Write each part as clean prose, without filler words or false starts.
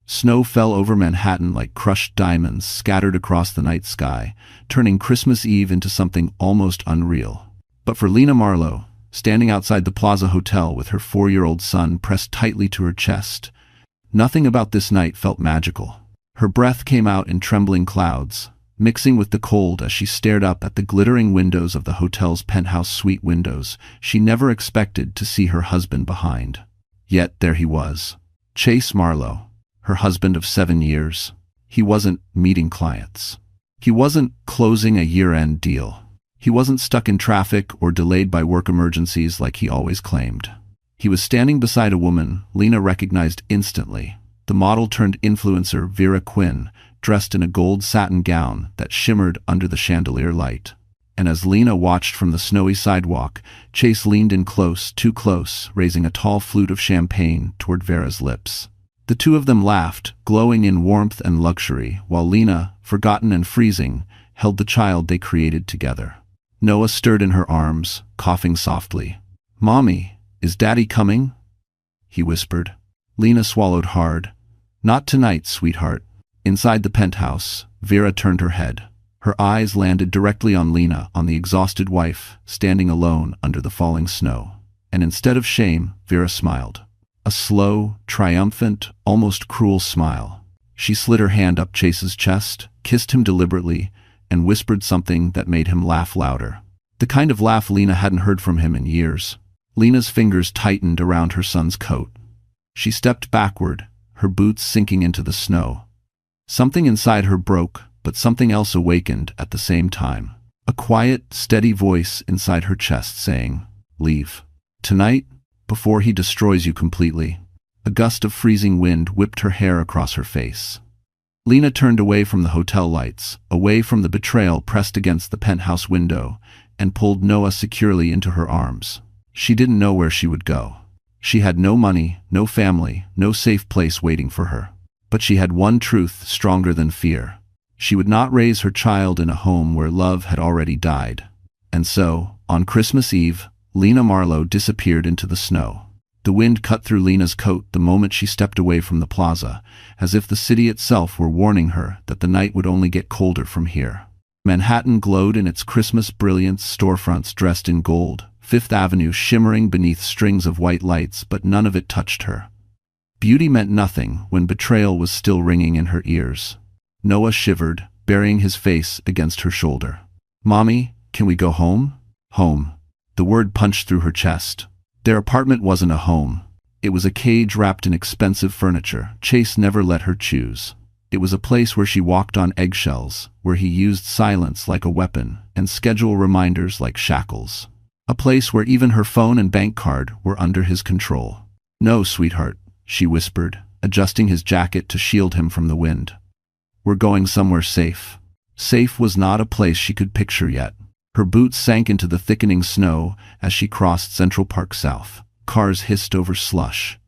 Snow fell over Manhattan like crushed diamonds scattered across the night sky, turning Christmas Eve into something almost unreal. But for Lena Marlowe, standing outside the Plaza Hotel with her 4-year-old son pressed tightly to her chest, nothing about this night felt magical. Her breath came out in trembling clouds, mixing with the cold as she stared up at the glittering windows of the hotel's penthouse suite windows she never expected to see her husband behind. Yet there he was. Chase Marlowe, her husband of 7 years. He wasn't meeting clients. He wasn't closing a year-end deal. He wasn't stuck in traffic or delayed by work emergencies like he always claimed. He was standing beside a woman Lena recognized instantly, the model-turned-influencer Vera Quinn, dressed in a gold satin gown that shimmered under the chandelier light. And as Lena watched from the snowy sidewalk, Chase leaned in close, too close, raising a tall flute of champagne toward Vera's lips. The two of them laughed, glowing in warmth and luxury, while Lena, forgotten and freezing, held the child they created together. Noah stirred in her arms, coughing softly. "Mommy, is Daddy coming?" he whispered. Lena swallowed hard. "Not tonight, sweetheart." Inside the penthouse, Vera turned her head. Her eyes landed directly on Lena, on the exhausted wife, standing alone under the falling snow. And instead of shame, Vera smiled. A slow, triumphant, almost cruel smile. She slid her hand up Chase's chest, kissed him deliberately, and whispered something that made him laugh louder. The kind of laugh Lena hadn't heard from him in years. Lena's fingers tightened around her son's coat. She stepped backward, her boots sinking into the snow. Something inside her broke, but something else awakened at the same time. A quiet, steady voice inside her chest saying, "Leave. Tonight, before he destroys you completely." A gust of freezing wind whipped her hair across her face. Lena turned away from the hotel lights, away from the betrayal pressed against the penthouse window, and pulled Noah securely into her arms. She didn't know where she would go. She had no money, no family, no safe place waiting for her. But she had one truth stronger than fear. She would not raise her child in a home where love had already died. And so, on Christmas Eve, Lena Marlowe disappeared into the snow. The wind cut through Lena's coat the moment she stepped away from the plaza, as if the city itself were warning her that the night would only get colder from here. Manhattan glowed in its Christmas brilliance, storefronts dressed in gold, Fifth Avenue shimmering beneath strings of white lights, but none of it touched her. Beauty meant nothing when betrayal was still ringing in her ears. Noah shivered, burying his face against her shoulder. "Mommy, can we go home?" Home. The word punched through her chest. Their apartment wasn't a home. It was a cage wrapped in expensive furniture. Chase never let her choose. It was a place where she walked on eggshells, where he used silence like a weapon and schedule reminders like shackles. A place where even her phone and bank card were under his control. "No, sweetheart," she whispered, adjusting his jacket to shield him from the wind. "We're going somewhere safe." Safe was not a place she could picture yet. Her boots sank into the thickening snow as she crossed Central Park South. Cars hissed over slush.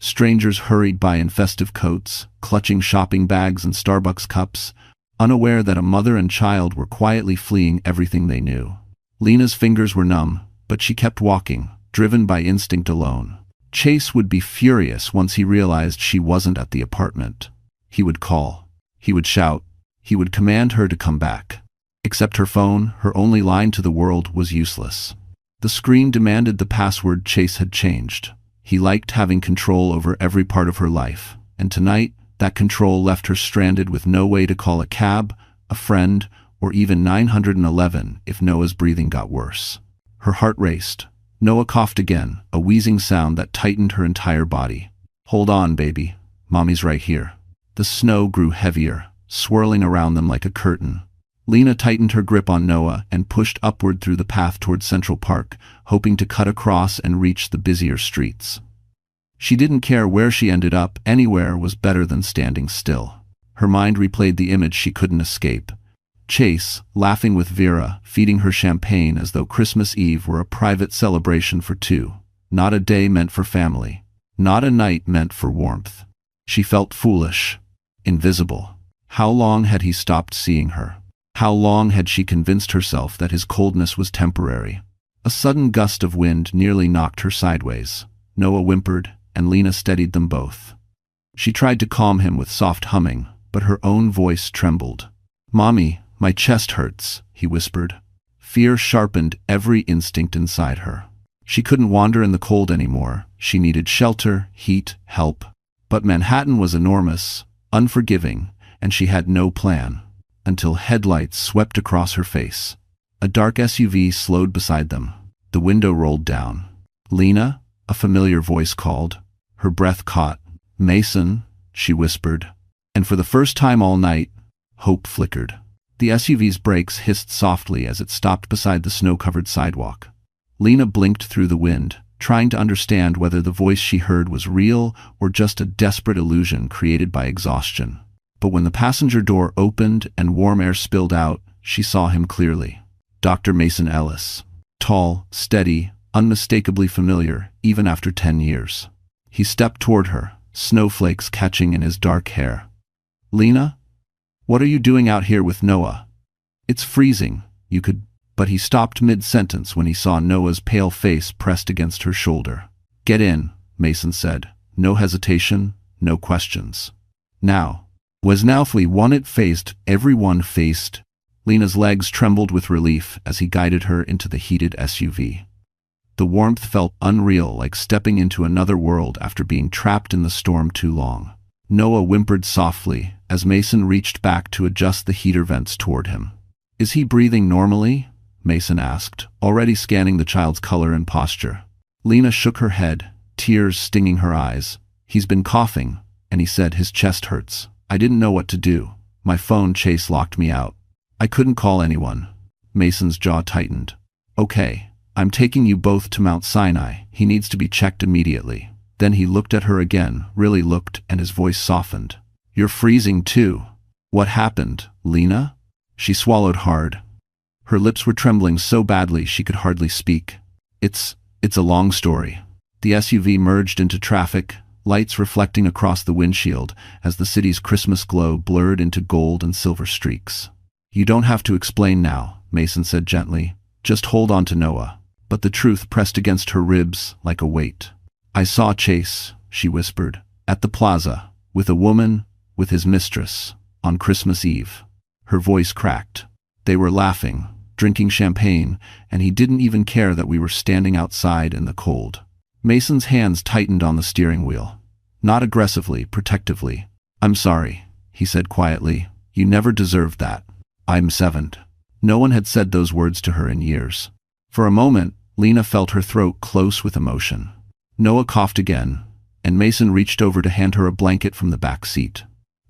Strangers hurried by in festive coats, clutching shopping bags and Starbucks cups, unaware that a mother and child were quietly fleeing everything they knew. Lena's fingers were numb, but she kept walking, driven by instinct alone. Chase would be furious once he realized she wasn't at the apartment. He would call. He would shout. He would command her to come back. Except her phone, her only line to the world, was useless. The screen demanded the password Chase had changed. He liked having control over every part of her life, and tonight, that control left her stranded with no way to call a cab, a friend, or even 911 if Noah's breathing got worse. Her heart raced. Noah coughed again, a wheezing sound that tightened her entire body. "Hold on, baby. Mommy's right here." The snow grew heavier, swirling around them like a curtain. Lena tightened her grip on Noah and pushed upward through the path toward Central Park, hoping to cut across and reach the busier streets. She didn't care where she ended up, anywhere was better than standing still. Her mind replayed the image she couldn't escape. Chase, laughing with Vera, feeding her champagne as though Christmas Eve were a private celebration for two. Not a day meant for family. Not a night meant for warmth. She felt foolish, invisible. How long had he stopped seeing her? How long had she convinced herself that his coldness was temporary? A sudden gust of wind nearly knocked her sideways. Noah whimpered, and Lena steadied them both. She tried to calm him with soft humming, but her own voice trembled. "Mommy, my chest hurts," he whispered. Fear sharpened every instinct inside her. She couldn't wander in the cold anymore. She needed shelter, heat, help. But Manhattan was enormous, unforgiving, and she had no plan. Until headlights swept across her face. A dark SUV slowed beside them. The window rolled down. "Lena?" a familiar voice called. Her breath caught. "Mason," she whispered. And for the first time all night, hope flickered. The SUV's brakes hissed softly as it stopped beside the snow-covered sidewalk. Lena blinked through the wind, trying to understand whether the voice she heard was real or just a desperate illusion created by exhaustion. But when the passenger door opened and warm air spilled out, she saw him clearly. Dr. Mason Ellis. Tall, steady, unmistakably familiar, even after 10 years. He stepped toward her, snowflakes catching in his dark hair. "Lena? What are you doing out here with Noah? It's freezing, you could—" But he stopped mid-sentence when he saw Noah's pale face pressed against her shoulder. "Get in," Mason said. No hesitation, no questions. Now. Was Naufli one it faced, everyone faced? Lena's legs trembled with relief as he guided her into the heated SUV. The warmth felt unreal, like stepping into another world after being trapped in the storm too long. Noah whimpered softly as Mason reached back to adjust the heater vents toward him. "Is he breathing normally?" Mason asked, already scanning the child's color and posture. Lena shook her head, tears stinging her eyes. "He's been coughing, and he said his chest hurts. I didn't know what to do. My phone chase locked me out. I couldn't call anyone." Mason's jaw tightened. "Okay, I'm taking you both to Mount Sinai. He needs to be checked immediately." Then he looked at her again, really looked, and his voice softened. "You're freezing too. What happened, Lena?" She swallowed hard. Her lips were trembling so badly she could hardly speak. It's a long story." The SUV merged into traffic, lights reflecting across the windshield as the city's Christmas glow blurred into gold and silver streaks. "You don't have to explain now," Mason said gently. "Just hold on to Noah." But the truth pressed against her ribs like a weight. "I saw Chase," she whispered, "at the plaza, with a woman, with his mistress, on Christmas Eve." Her voice cracked. "They were laughing, drinking champagne, and he didn't even care that we were standing outside in the cold." Mason's hands tightened on the steering wheel. Not aggressively, protectively. "I'm sorry," he said quietly. "You never deserved that. I'm 7." No one had said those words to her in years. For a moment, Lena felt her throat close with emotion. Noah coughed again, and Mason reached over to hand her a blanket from the back seat.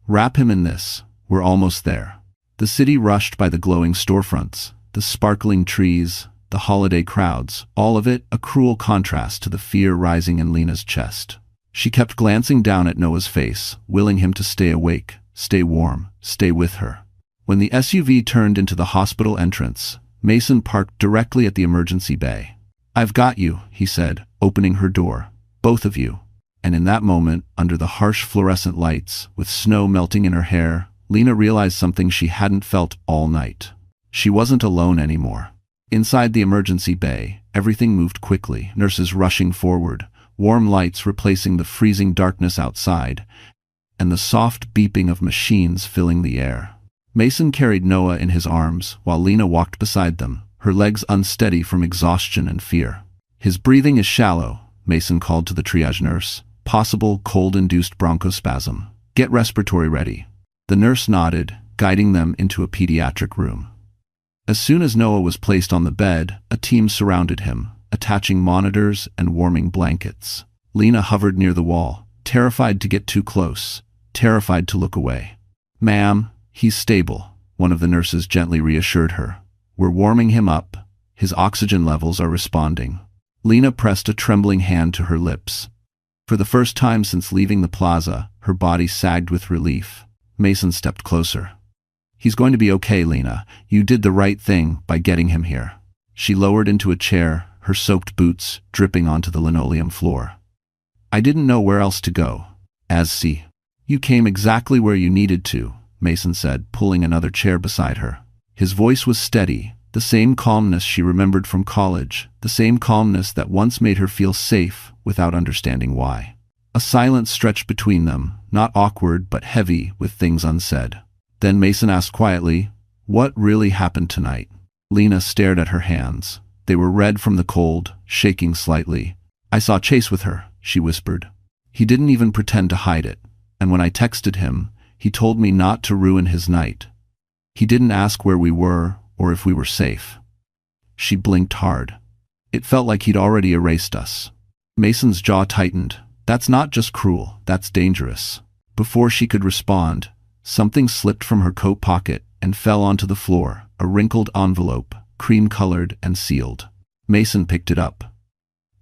"Wrap him in this. We're almost there." The city rushed by the glowing storefronts, the sparkling trees, the holiday crowds, all of it a cruel contrast to the fear rising in Lena's chest. She kept glancing down at Noah's face, willing him to stay awake, stay warm, stay with her. When the SUV turned into the hospital entrance, Mason parked directly at the emergency bay. "I've got you," he said, opening her door. "Both of you." And in that moment, under the harsh fluorescent lights, with snow melting in her hair, Lena realized something she hadn't felt all night. She wasn't alone anymore. Inside the emergency bay, everything moved quickly, nurses rushing forward, warm lights replacing the freezing darkness outside, and the soft beeping of machines filling the air. Mason carried Noah in his arms while Lena walked beside them, her legs unsteady from exhaustion and fear. "His breathing is shallow," Mason called to the triage nurse. "Possible cold-induced bronchospasm. Get respiratory ready." The nurse nodded, guiding them into a pediatric room. As soon as Noah was placed on the bed, a team surrounded him, attaching monitors and warming blankets. Lena hovered near the wall, terrified to get too close, terrified to look away. "Ma'am, he's stable," one of the nurses gently reassured her. "We're warming him up. His oxygen levels are responding." Lena pressed a trembling hand to her lips. For the first time since leaving the plaza, her body sagged with relief. Mason stepped closer. "He's going to be okay, Lena. You did the right thing by getting him here." She lowered into a chair, her soaked boots dripping onto the linoleum floor. "I didn't know where else to go. See. You came exactly where you needed to," Mason said, pulling another chair beside her. His voice was steady, the same calmness she remembered from college, the same calmness that once made her feel safe without understanding why. A silence stretched between them, not awkward but heavy with things unsaid. Then Mason asked quietly, "What really happened tonight?" Lena stared at her hands. They were red from the cold, shaking slightly. "I saw Chase with her," she whispered. "He didn't even pretend to hide it. And when I texted him, he told me not to ruin his night. He didn't ask where we were or if we were safe." She blinked hard. It felt like he'd already erased us. Mason's jaw tightened. "That's not just cruel, that's dangerous." Before she could respond, something slipped from her coat pocket and fell onto the floor, a wrinkled envelope, cream-colored and sealed. Mason picked it up.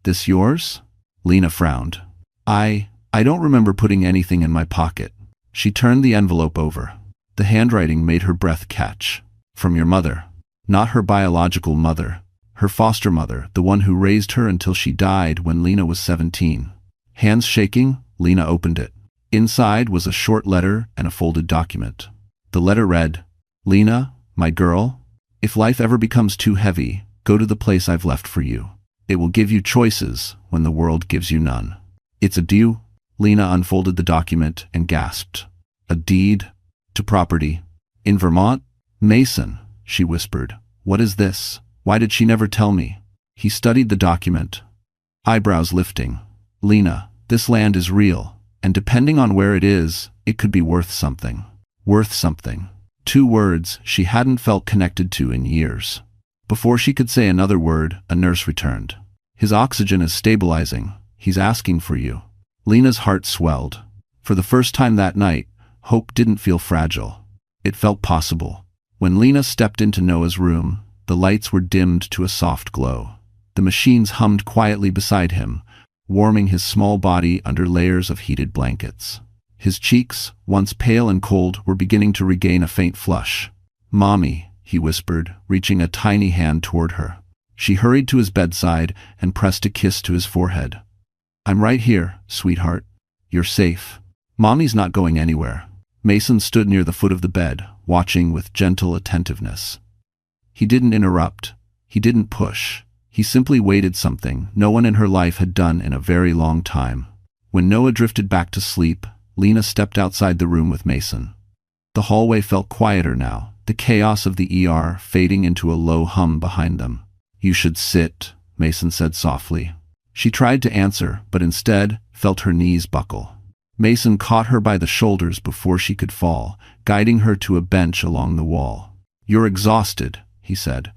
"This yours?" Lena frowned. I don't remember putting anything in my pocket." She turned the envelope over. The handwriting made her breath catch. "From your mother." Not her biological mother. Her foster mother, the one who raised her until she died when Lena was 17. Hands shaking, Lena opened it. Inside was a short letter and a folded document. The letter read, "Lena, my girl, if life ever becomes too heavy, go to the place I've left for you. It will give you choices when the world gives you none. It's a due." Lena unfolded the document and gasped. "A deed to property in Vermont?" "Mason," she whispered. "What is this? Why did she never tell me?" He studied the document, eyebrows lifting. "Lena, this land is real, and depending on where it is, it could be worth something." Worth something. 2 words she hadn't felt connected to in years. Before she could say another word, a nurse returned. "His oxygen is stabilizing. He's asking for you." Lena's heart swelled. For the first time that night, hope didn't feel fragile. It felt possible. When Lena stepped into Noah's room, the lights were dimmed to a soft glow. The machines hummed quietly beside him, warming his small body under layers of heated blankets. His cheeks, once pale and cold, were beginning to regain a faint flush. "Mommy," he whispered, reaching a tiny hand toward her. She hurried to his bedside and pressed a kiss to his forehead. "I'm right here, sweetheart. You're safe. Mommy's not going anywhere." Mason stood near the foot of the bed, watching with gentle attentiveness. He didn't interrupt. He didn't push. He simply waited, something no one in her life had done in a very long time. When Noah drifted back to sleep, Lena stepped outside the room with Mason. The hallway felt quieter now, the chaos of the ER fading into a low hum behind them. "You should sit," Mason said softly. She tried to answer, but instead felt her knees buckle. Mason caught her by the shoulders before she could fall, guiding her to a bench along the wall. "You're exhausted," he said.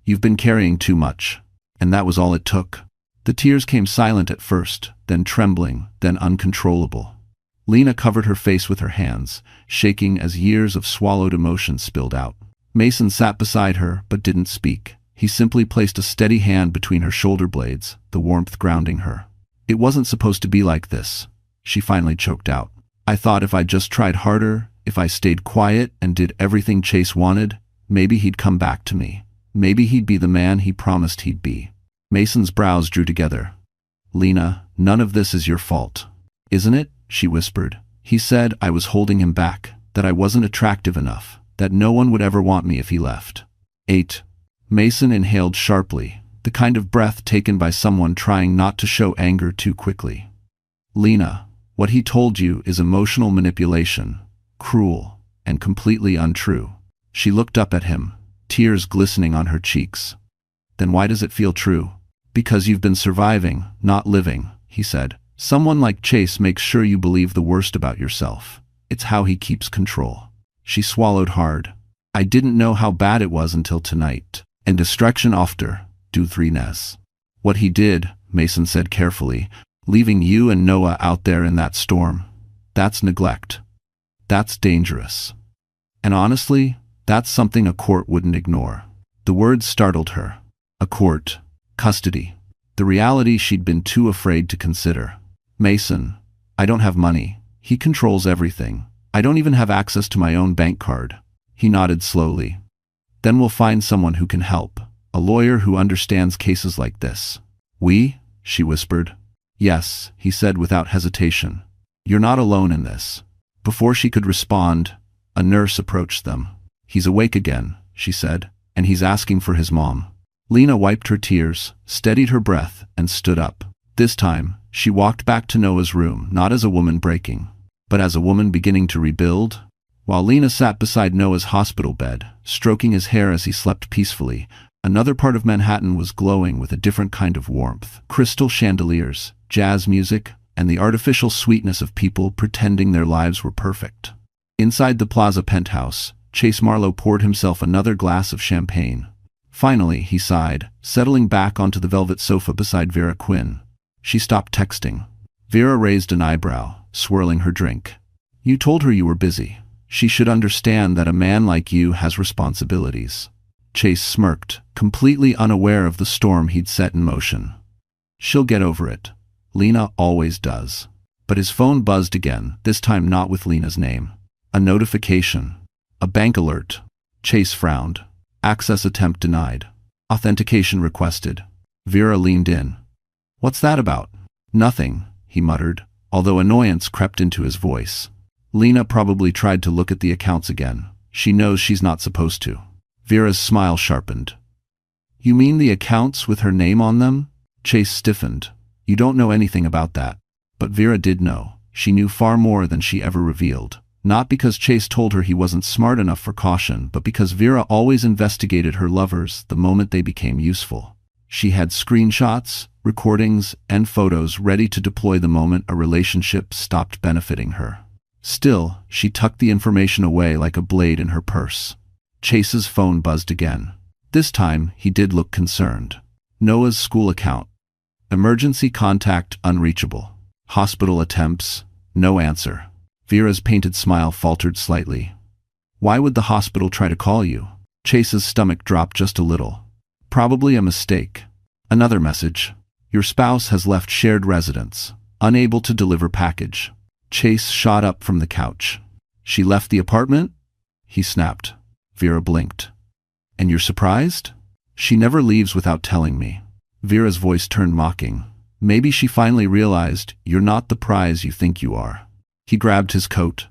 "You've been carrying too much." And that was all it took. The tears came silent at first, then trembling, then uncontrollable. Lena covered her face with her hands, shaking as years of swallowed emotion spilled out. Mason sat beside her but didn't speak. He simply placed a steady hand between her shoulder blades, the warmth grounding her. "It wasn't supposed to be like this," she finally choked out. "I thought if I just tried harder, if I stayed quiet and did everything Chase wanted, maybe he'd come back to me. Maybe he'd be the man he promised he'd be." Mason's brows drew together. "Lena, none of this is your fault." "Isn't it?" she whispered. "He said I was holding him back, that I wasn't attractive enough, that no one would ever want me if he left." 8. Mason inhaled sharply, the kind of breath taken by someone trying not to show anger too quickly. "Lena, what he told you is emotional manipulation, cruel, and completely untrue." She looked up at him, tears glistening on her cheeks. "Then why does it feel true?" "Because you've been surviving, not living," he said. "Someone like Chase makes sure you believe the worst about yourself. It's how he keeps control." She swallowed hard. "I didn't know how bad it was until tonight. And distraction after, du 3nes. What he did," Mason said carefully, "leaving you and Noah out there in that storm, that's neglect. That's dangerous. And honestly, that's something a court wouldn't ignore." The words startled her. A court. Custody. The reality she'd been too afraid to consider. "Mason, I don't have money. He controls everything. I don't even have access to my own bank card." He nodded slowly. "Then we'll find someone who can help. A lawyer who understands cases like this." "We?" she whispered. "Yes," he said without hesitation. "You're not alone in this." Before she could respond, a nurse approached them. "He's awake again," she said, "and he's asking for his mom." Lena wiped her tears, steadied her breath, and stood up. This time, She walked back to Noah's room, not as a woman breaking, but as a woman beginning to rebuild. While Lena sat beside Noah's hospital bed, stroking his hair as he slept peacefully, another part of Manhattan was glowing with a different kind of warmth. Crystal chandeliers, jazz music, and the artificial sweetness of people pretending their lives were perfect. Inside the Plaza penthouse, Chase Marlowe poured himself another glass of champagne. Finally, he sighed, settling back onto the velvet sofa beside Vera Quinn. She stopped texting. Vera raised an eyebrow, swirling her drink. You told her you were busy. She should understand that a man like you has responsibilities. Chase smirked, completely unaware of the storm he'd set in motion. She'll get over it. Lena always does. But his phone buzzed again, this time not with Lena's name. A notification. A bank alert. Chase frowned. Access attempt denied. Authentication requested. Vera leaned in. What's that about? Nothing, he muttered, although annoyance crept into his voice. Lena probably tried to look at the accounts again. She knows she's not supposed to. Vera's smile sharpened. You mean the accounts with her name on them? Chase stiffened. You don't know anything about that. But Vera did know. She knew far more than she ever revealed. Not because Chase told her he wasn't smart enough for caution, but because Vera always investigated her lovers the moment they became useful. She had screenshots, recordings, and photos ready to deploy the moment a relationship stopped benefiting her. Still, she tucked the information away like a blade in her purse. Chase's phone buzzed again. This time, he did look concerned. Noah's school account. Emergency contact unreachable. Hospital attempts, no answer. Vera's painted smile faltered slightly. Why would the hospital try to call you? Chase's stomach dropped just a little. Probably a mistake. Another message. Your spouse has left shared residence. Unable to deliver package. Chase shot up from the couch. She left the apartment? He snapped. Vera blinked. And you're surprised? She never leaves without telling me. Vera's voice turned mocking. Maybe she finally realized you're not the prize you think you are. He grabbed his coat.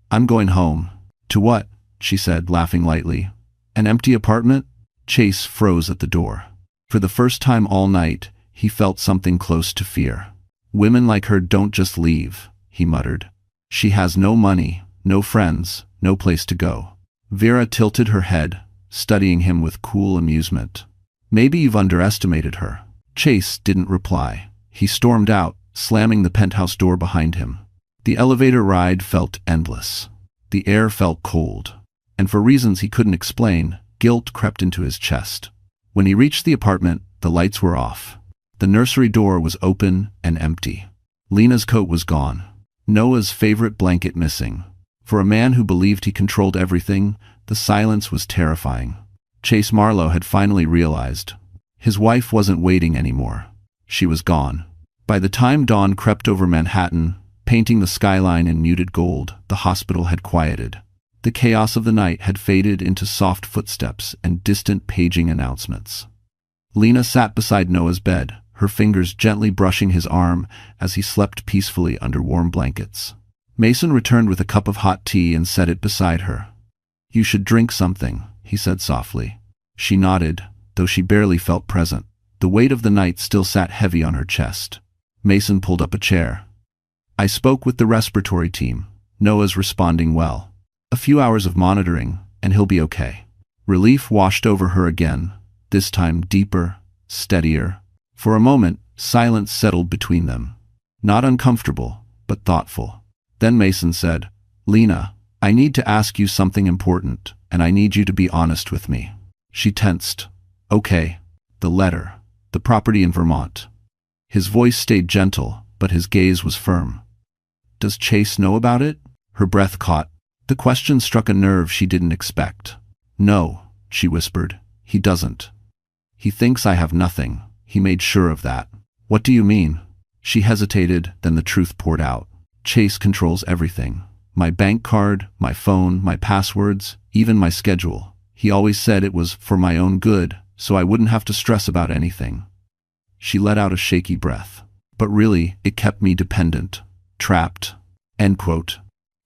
I'm going home. To what? She said, laughing lightly. An empty apartment? Chase froze at the door. For the first time all night, he felt something close to fear. Women like her don't just leave, he muttered. She has no money, no friends, no place to go. Vera tilted her head, studying him with cool amusement. Maybe you've underestimated her. Chase didn't reply. He stormed out, slamming the penthouse door behind him. The elevator ride felt endless. The air felt cold. And for reasons he couldn't explain, guilt crept into his chest. When he reached the apartment, the lights were off. The nursery door was open and empty. Lena's coat was gone. Noah's favorite blanket missing. For a man who believed he controlled everything, the silence was terrifying. Chase Marlowe had finally realized. His wife wasn't waiting anymore. She was gone. By the time dawn crept over Manhattan, painting the skyline in muted gold, the hospital had quieted. The chaos of the night had faded into soft footsteps and distant paging announcements. Lena sat beside Noah's bed, her fingers gently brushing his arm as he slept peacefully under warm blankets. Mason returned with a cup of hot tea and set it beside her. You should drink something, he said softly. She nodded, though she barely felt present. The weight of the night still sat heavy on her chest. Mason pulled up a chair. I spoke with the respiratory team. Noah's responding well. A few hours of monitoring, and he'll be okay. Relief washed over her again, this time deeper, steadier. For a moment, silence settled between them. Not uncomfortable, but thoughtful. Then Mason said, Lena, I need to ask you something important, and I need you to be honest with me. She tensed. Okay. The letter. The property in Vermont. His voice stayed gentle, but his gaze was firm. Does Chase know about it? Her breath caught. The question struck a nerve she didn't expect. No, she whispered. He doesn't. He thinks I have nothing. He made sure of that. What do you mean? She hesitated, then the truth poured out. Chase controls everything. My bank card, my phone, my passwords, even my schedule. He always said it was for my own good, so I wouldn't have to stress about anything. She let out a shaky breath. But really, it kept me dependent. Trapped. End quote.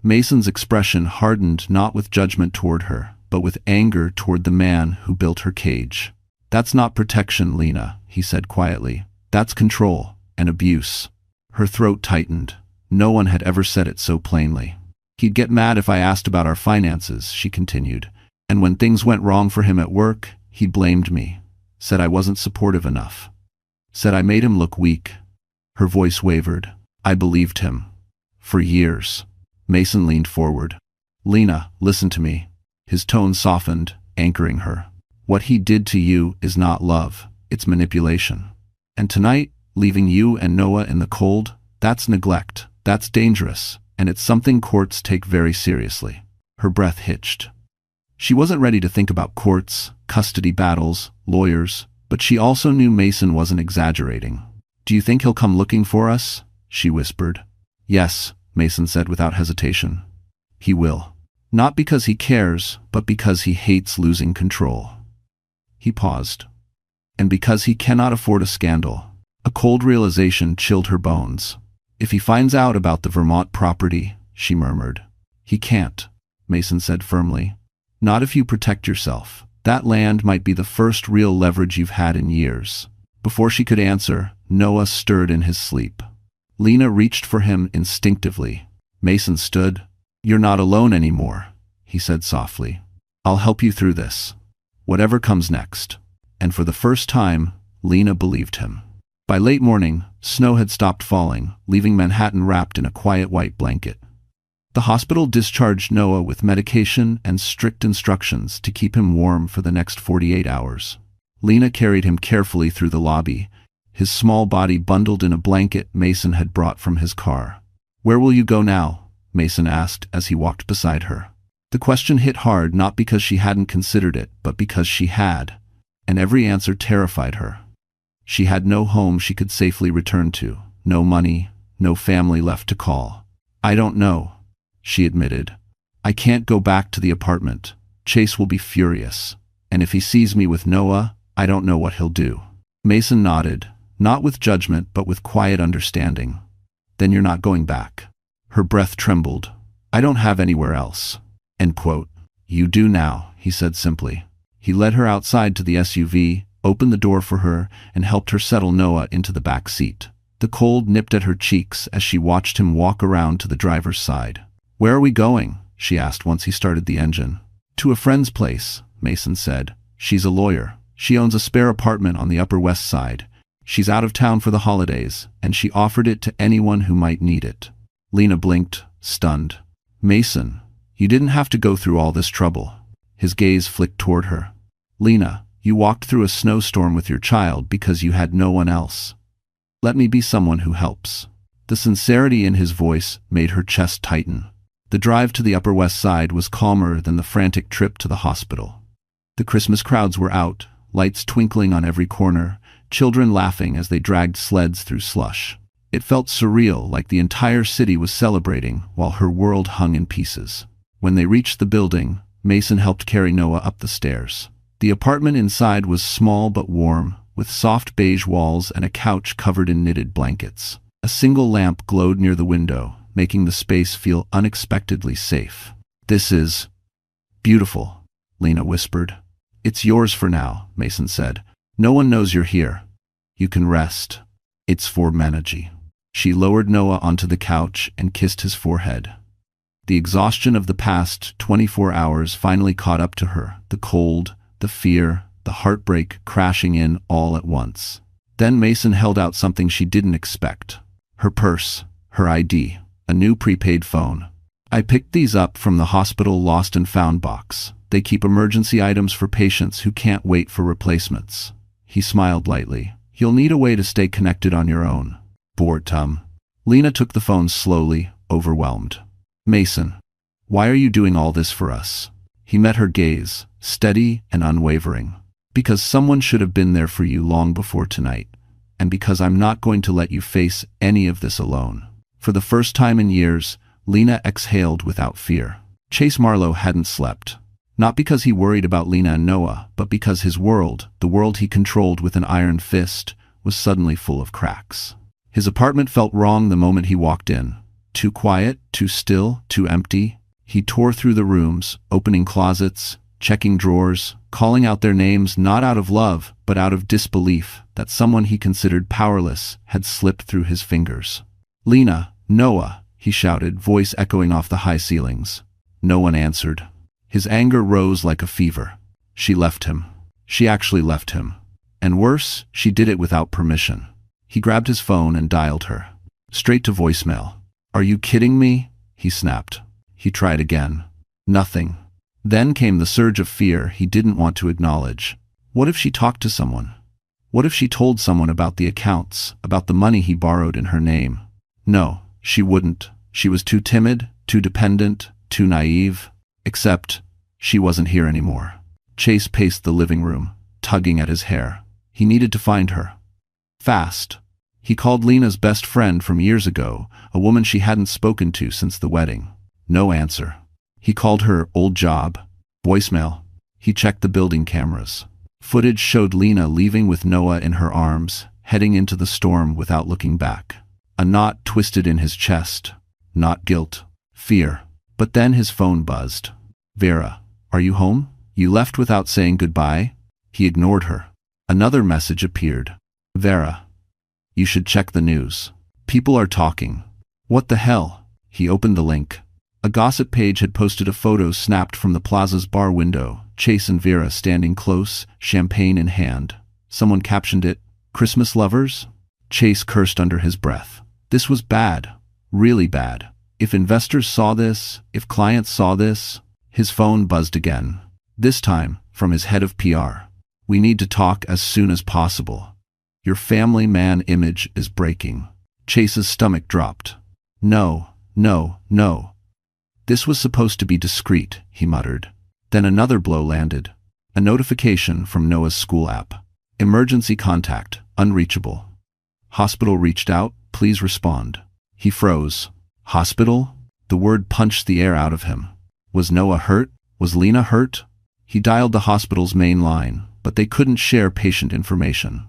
Mason's expression hardened not with judgment toward her, but with anger toward the man who built her cage. That's not protection, Lena, he said quietly. That's control and abuse. Her throat tightened. No one had ever said it so plainly. He'd get mad if I asked about our finances, she continued. And when things went wrong for him at work, he blamed me. Said I wasn't supportive enough. Said I made him look weak. Her voice wavered. I believed him. For years. Mason leaned forward. Lena, listen to me. His tone softened, anchoring her. What he did to you is not love, it's manipulation. And tonight, leaving you and Noah in the cold, that's neglect, that's dangerous, and it's something courts take very seriously. Her breath hitched. She wasn't ready to think about courts, custody battles, lawyers, but she also knew Mason wasn't exaggerating. Do you think he'll come looking for us? She whispered. Yes, Mason said without hesitation. He will. Not because he cares, but because he hates losing control. He paused. And because he cannot afford a scandal. A cold realization chilled her bones. If he finds out about the Vermont property, she murmured. He can't, Mason said firmly. Not if you protect yourself. That land might be the first real leverage you've had in years. Before she could answer, Noah stirred in his sleep. Lena reached for him instinctively. Mason stood. You're not alone anymore, he said softly. I'll help you through this. Whatever comes next. And for the first time, Lena believed him. By late morning, snow had stopped falling, leaving Manhattan wrapped in a quiet white blanket. The hospital discharged Noah with medication and strict instructions to keep him warm for the next 48 hours. Lena carried him carefully through the lobby, his small body bundled in a blanket Mason had brought from his car. Where will you go now? Mason asked as he walked beside her. The question hit hard not because she hadn't considered it, but because she had, and every answer terrified her. She had no home she could safely return to, no money, no family left to call. I don't know, she admitted. I can't go back to the apartment. Chase will be furious. And if he sees me with Noah, I don't know what he'll do. Mason nodded, not with judgment but with quiet understanding. Then you're not going back. Her breath trembled. I don't have anywhere else. End quote. You do now, he said simply. He led her outside to the SUV, opened the door for her, and helped her settle Noah into the back seat. The cold nipped at her cheeks as she watched him walk around to the driver's side. Where are we going? She asked once he started the engine. To a friend's place, Mason said. She's a lawyer. She owns a spare apartment on the Upper West Side. She's out of town for the holidays, and she offered it to anyone who might need it. Lena blinked, stunned. Mason, you didn't have to go through all this trouble. His gaze flicked toward her. Lena, you walked through a snowstorm with your child because you had no one else. Let me be someone who helps. The sincerity in his voice made her chest tighten. The drive to the Upper West Side was calmer than the frantic trip to the hospital. The Christmas crowds were out, lights twinkling on every corner, children laughing as they dragged sleds through slush. It felt surreal, like the entire city was celebrating while her world hung in pieces. When they reached the building, Mason helped carry Noah up the stairs. The apartment inside was small but warm, with soft beige walls and a couch covered in knitted blankets. A single lamp glowed near the window, making the space feel unexpectedly safe. This is beautiful, Lena whispered. It's yours for now, Mason said. No one knows you're here. You can rest. It's for Menagy. She lowered Noah onto the couch and kissed his forehead. The exhaustion of the past 24 hours finally caught up to her, the cold, the fear, the heartbreak crashing in all at once. Then Mason held out something she didn't expect. Her purse, her ID, a new prepaid phone. I picked these up from the hospital lost and found box. They keep emergency items for patients who can't wait for replacements. He smiled lightly. You'll need a way to stay connected on your own. Boredom. Lena took the phone slowly, overwhelmed. Mason, why are you doing all this for us? He met her gaze, steady and unwavering. Because someone should have been there for you long before tonight, and because I'm not going to let you face any of this alone. For the first time in years, Lena exhaled without fear. Chase Marlowe hadn't slept. Not because he worried about Lena and Noah, but because his world, the world he controlled with an iron fist, was suddenly full of cracks. His apartment felt wrong the moment he walked in. Too quiet, too still, too empty. He tore through the rooms, opening closets, checking drawers, calling out their names not out of love, but out of disbelief that someone he considered powerless had slipped through his fingers. "Lena, Noah," he shouted, voice echoing off the high ceilings. No one answered. His anger rose like a fever. She left him. She actually left him. And worse, she did it without permission. He grabbed his phone and dialed her. Straight to voicemail. "Are you kidding me?" he snapped. He tried again. Nothing. Then came the surge of fear he didn't want to acknowledge. What if she talked to someone? What if she told someone about the accounts, about the money he borrowed in her name? No, she wouldn't. She was too timid, too dependent, too naive. Except, she wasn't here anymore. Chase paced the living room, tugging at his hair. He needed to find her. Fast. He called Lena's best friend from years ago, a woman she hadn't spoken to since the wedding. No answer. He called her old job. Voicemail. He checked the building cameras. Footage showed Lena leaving with Noah in her arms, heading into the storm without looking back. A knot twisted in his chest. Not guilt. Fear. But then his phone buzzed. "Vera, are you home? You left without saying goodbye?" He ignored her. Another message appeared. "Vera, you should check the news. People are talking." What the hell? He opened the link. A gossip page had posted a photo snapped from the plaza's bar window, Chase and Vera standing close, champagne in hand. Someone captioned it, "Christmas lovers?" Chase cursed under his breath. This was bad. Really bad. If investors saw this, if clients saw this. His phone buzzed again. This time, from his head of PR. "We need to talk as soon as possible. Your family man image is breaking." Chase's stomach dropped. No, no, no. This was supposed to be discreet, he muttered. Then another blow landed. A notification from Noah's school app. "Emergency contact, unreachable. Hospital reached out, please respond." He froze. Hospital? The word punched the air out of him. Was Noah hurt? Was Lena hurt? He dialed the hospital's main line, but they couldn't share patient information.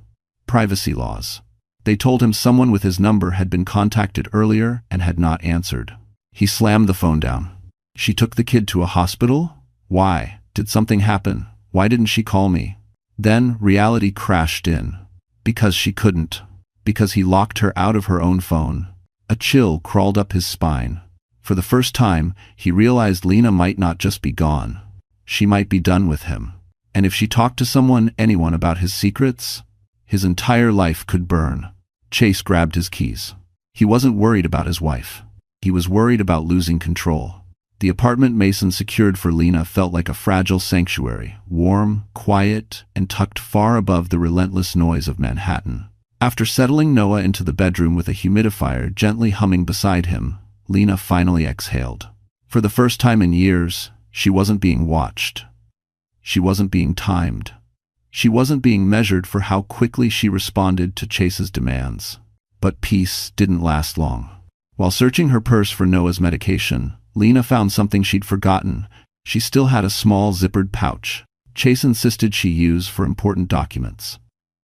Privacy laws. They told him someone with his number had been contacted earlier and had not answered. He slammed the phone down. She took the kid to a hospital? Why? Did something happen? Why didn't she call me? Then reality crashed in. Because she couldn't. Because he locked her out of her own phone. A chill crawled up his spine. For the first time, he realized Lena might not just be gone. She might be done with him. And if she talked to someone, anyone, about his secrets, his entire life could burn. Chase grabbed his keys. He wasn't worried about his wife. He was worried about losing control. The apartment Mason secured for Lena felt like a fragile sanctuary, warm, quiet, and tucked far above the relentless noise of Manhattan. After settling Noah into the bedroom with a humidifier gently humming beside him, Lena finally exhaled. For the first time in years, she wasn't being watched. She wasn't being timed. She wasn't being measured for how quickly she responded to Chase's demands. But peace didn't last long. While searching her purse for Noah's medication, Lena found something she'd forgotten. She still had a small zippered pouch. Chase insisted she use for important documents.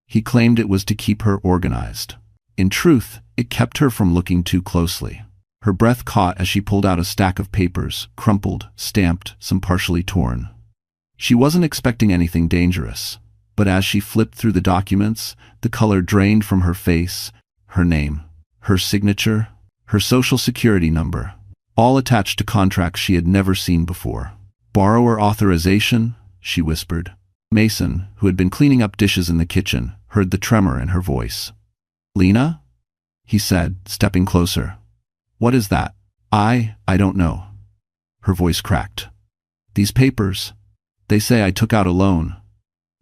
He claimed it was to keep her organized. In truth, it kept her from looking too closely. Her breath caught as she pulled out a stack of papers, crumpled, stamped, some partially torn. She wasn't expecting anything dangerous, but as she flipped through the documents, the color drained from her face, her name, her signature, her social security number, all attached to contracts she had never seen before. "Borrower authorization," she whispered. Mason, who had been cleaning up dishes in the kitchen, heard the tremor in her voice. "Lena?" he said, stepping closer. "What is that?" I don't know." Her voice cracked. "These papers, they say I took out a loan.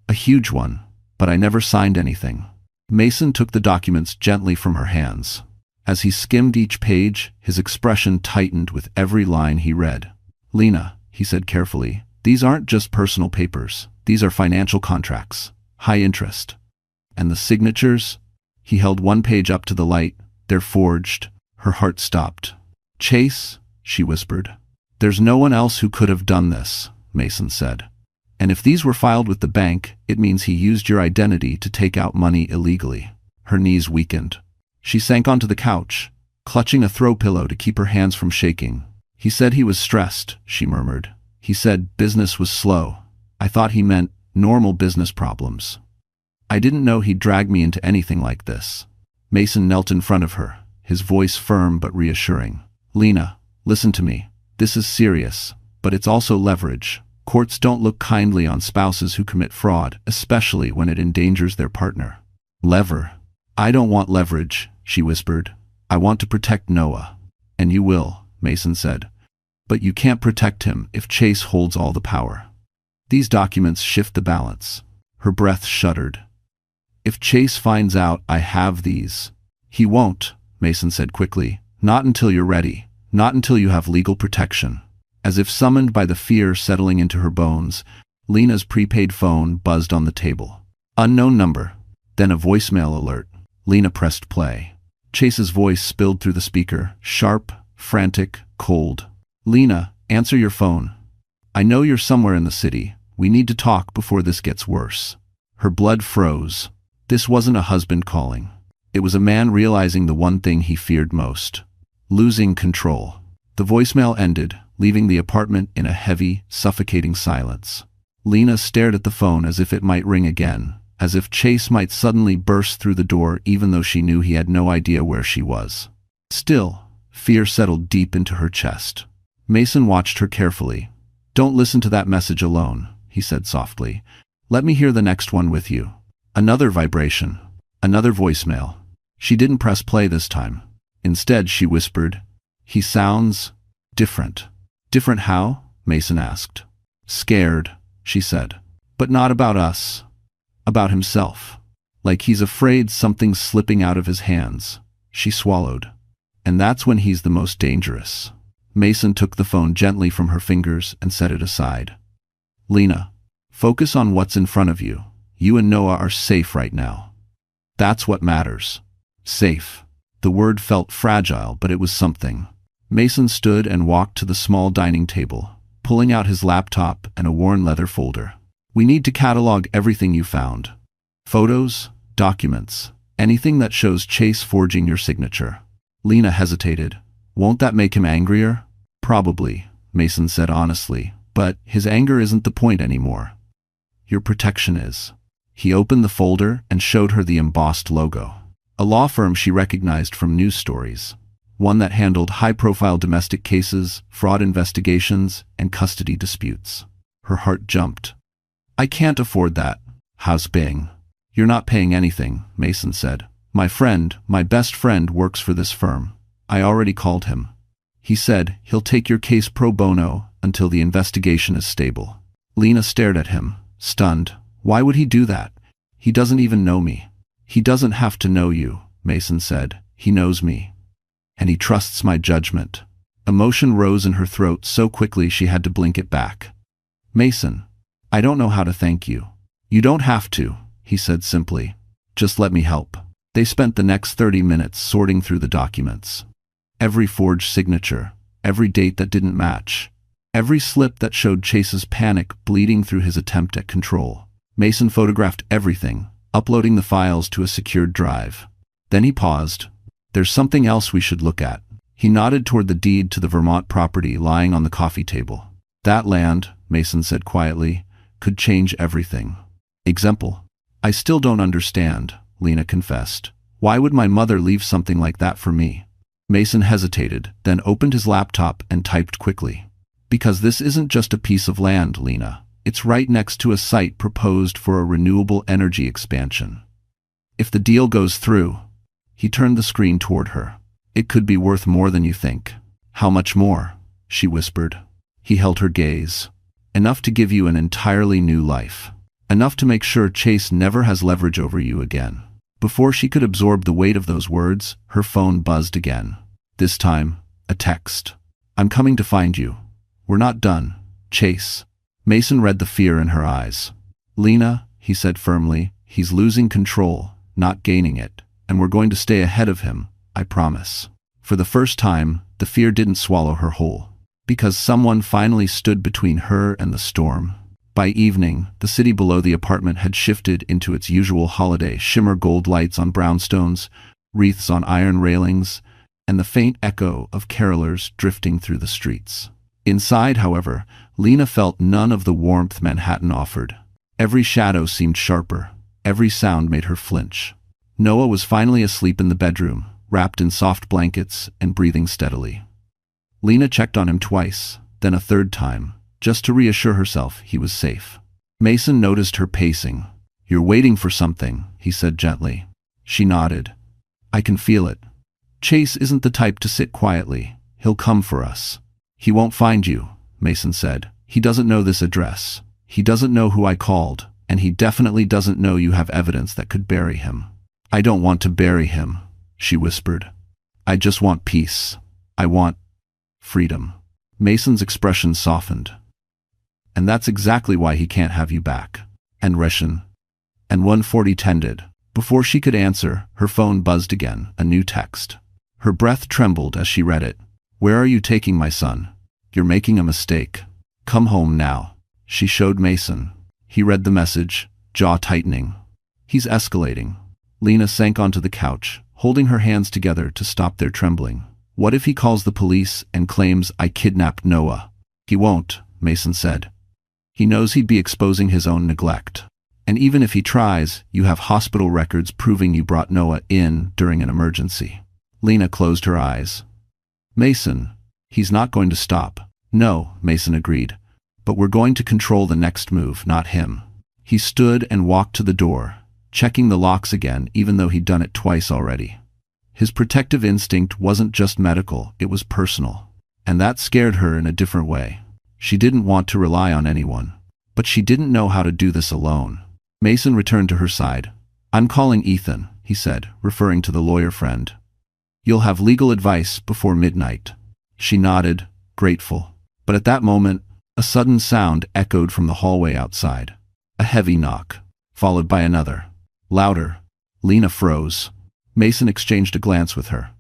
A huge one, but I never signed anything." Mason took the documents gently from her hands. As he skimmed each page, his expression tightened with every line he read. "Lena," he said carefully, "these aren't just personal papers. These are financial contracts. High interest. And the signatures?" He held one page up to the light. "They're forged." Her heart stopped. "Chase," she whispered. "There's no one else who could have done this," Mason said. "And if these were filed with the bank, it means he used your identity to take out money illegally." Her knees weakened. She sank onto the couch, clutching a throw pillow to keep her hands from shaking. "He said he was stressed," she murmured. "He said business was slow. I thought he meant normal business problems. I didn't know he'd drag me into anything like this." Mason knelt in front of her, his voice firm but reassuring. "Lena, listen to me. This is serious, but it's also leverage. Courts don't look kindly on spouses who commit fraud, especially when it endangers their partner." "Lever? I don't want leverage," she whispered. "I want to protect Noah." "And you will," Mason said. "But you can't protect him if Chase holds all the power." These documents shift the balance. Her breath shuddered. "If Chase finds out I have these—" "He won't," Mason said quickly. "Not until you're ready. Not until you have legal protection." As if summoned by the fear settling into her bones, Lena's prepaid phone buzzed on the table. Unknown number. Then a voicemail alert. Lena pressed play. Chase's voice spilled through the speaker, sharp, frantic, cold. "Lena, answer your phone. I know you're somewhere in the city. We need to talk before this gets worse." Her blood froze. This wasn't a husband calling. It was a man realizing the one thing he feared most: losing control. The voicemail ended, leaving the apartment in a heavy, suffocating silence. Lena stared at the phone as if it might ring again, as if Chase might suddenly burst through the door even though she knew he had no idea where she was. Still, fear settled deep into her chest. Mason watched her carefully. "Don't listen to that message alone," he said softly. "Let me hear the next one with you." Another vibration. Another voicemail. She didn't press play this time. Instead, she whispered, "He sounds different." "Different how?" Mason asked. "Scared," she said. "But not about us. About himself. Like he's afraid something's slipping out of his hands." She swallowed. "And that's when he's the most dangerous." Mason took the phone gently from her fingers and set it aside. "Lena, focus on what's in front of you. You and Noah are safe right now. That's what matters." Safe. The word felt fragile, but it was something. Mason stood and walked to the small dining table, pulling out his laptop and a worn leather folder. "We need to catalog everything you found. Photos, documents, anything that shows Chase forging your signature." Lena hesitated. "Won't that make him angrier?" "Probably," Mason said honestly, "but his anger isn't the point anymore. Your protection is." He opened the folder and showed her the embossed logo. A law firm she recognized from news stories. One that handled high-profile domestic cases, fraud investigations, and custody disputes. Her heart jumped. "I can't afford that." "How's Bing?" "You're not paying anything," Mason said. My best friend works for this firm. I already called him. He said he'll take your case pro bono until the investigation is stable." Lena stared at him, stunned. "Why would he do that? He doesn't even know me." "He doesn't have to know you," Mason said. "He knows me. And he trusts my judgment." Emotion rose in her throat so quickly she had to blink it back. "Mason, I don't know how to thank you." "You don't have to," he said simply. "Just let me help." They spent the next 30 minutes sorting through the documents. Every forged signature, every date that didn't match, every slip that showed Chase's panic bleeding through his attempt at control. Mason photographed everything, uploading the files to a secured drive. Then he paused. "There's something else we should look at." He nodded toward the deed to the Vermont property lying on the coffee table. "That land," Mason said quietly, "could change everything." "Example?" "I still don't understand," Lena confessed. "Why would my mother leave something like that for me?" Mason hesitated, then opened his laptop and typed quickly. "Because this isn't just a piece of land, Lena. It's right next to a site proposed for a renewable energy expansion. If the deal goes through—" He turned the screen toward her. "It could be worth more than you think." "How much more?" she whispered. He held her gaze. "Enough to give you an entirely new life. Enough to make sure Chase never has leverage over you again." Before she could absorb the weight of those words, her phone buzzed again. This time, a text. "I'm coming to find you. We're not done. Chase." Mason read the fear in her eyes. "Lena," he said firmly, "he's losing control, not gaining it, and we're going to stay ahead of him, I promise." For the first time, the fear didn't swallow her whole. Because someone finally stood between her and the storm. By evening, the city below the apartment had shifted into its usual holiday shimmer: gold lights on brownstones, wreaths on iron railings, and the faint echo of carolers drifting through the streets. Inside, however, Lena felt none of the warmth Manhattan offered. Every shadow seemed sharper. Every sound made her flinch. Noah was finally asleep in the bedroom, wrapped in soft blankets and breathing steadily. Lena checked on him twice, then a third time, just to reassure herself he was safe. Mason noticed her pacing. "You're waiting for something," he said gently. She nodded. "I can feel it. Chase isn't the type to sit quietly. He'll come for us." "He won't find you," Mason said. "He doesn't know this address. He doesn't know who I called, and he definitely doesn't know you have evidence that could bury him." "I don't want to bury him," she whispered. "I just want peace. I want freedom." Mason's expression softened. "And that's exactly why he can't have you back." "And Reshin." And 140 tended. Before she could answer, her phone buzzed again, a new text. Her breath trembled as she read it. "Where are you taking my son? You're making a mistake. Come home now." She showed Mason. He read the message, jaw tightening. "He's escalating." Lena sank onto the couch, holding her hands together to stop their trembling. "What if he calls the police and claims I kidnapped Noah?" "He won't," Mason said. "He knows he'd be exposing his own neglect. And even if he tries, you have hospital records proving you brought Noah in during an emergency." Lena closed her eyes. "Mason, he's not going to stop." "No," Mason agreed. "But we're going to control the next move, not him." He stood and walked to the door, checking the locks again even though he'd done it twice already. His protective instinct wasn't just medical, it was personal. And that scared her in a different way. She didn't want to rely on anyone. But she didn't know how to do this alone. Mason returned to her side. "I'm calling Ethan," he said, referring to the lawyer friend. "You'll have legal advice before midnight." She nodded, grateful. But at that moment, a sudden sound echoed from the hallway outside. A heavy knock, followed by another. Louder. Lena froze. Mason exchanged a glance with her.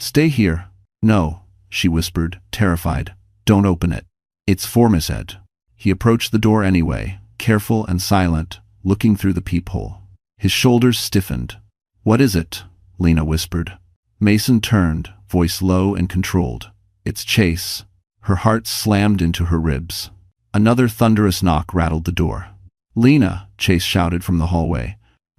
"Stay here." "No," she whispered, terrified. "Don't open it. It's for Miss Ed." He approached the door anyway, careful and silent, looking through the peephole. His shoulders stiffened. "What is it?" Lena whispered. Mason turned, voice low and controlled. "It's Chase." Her heart slammed into her ribs. Another thunderous knock rattled the door. "Lena," Chase shouted from the hallway.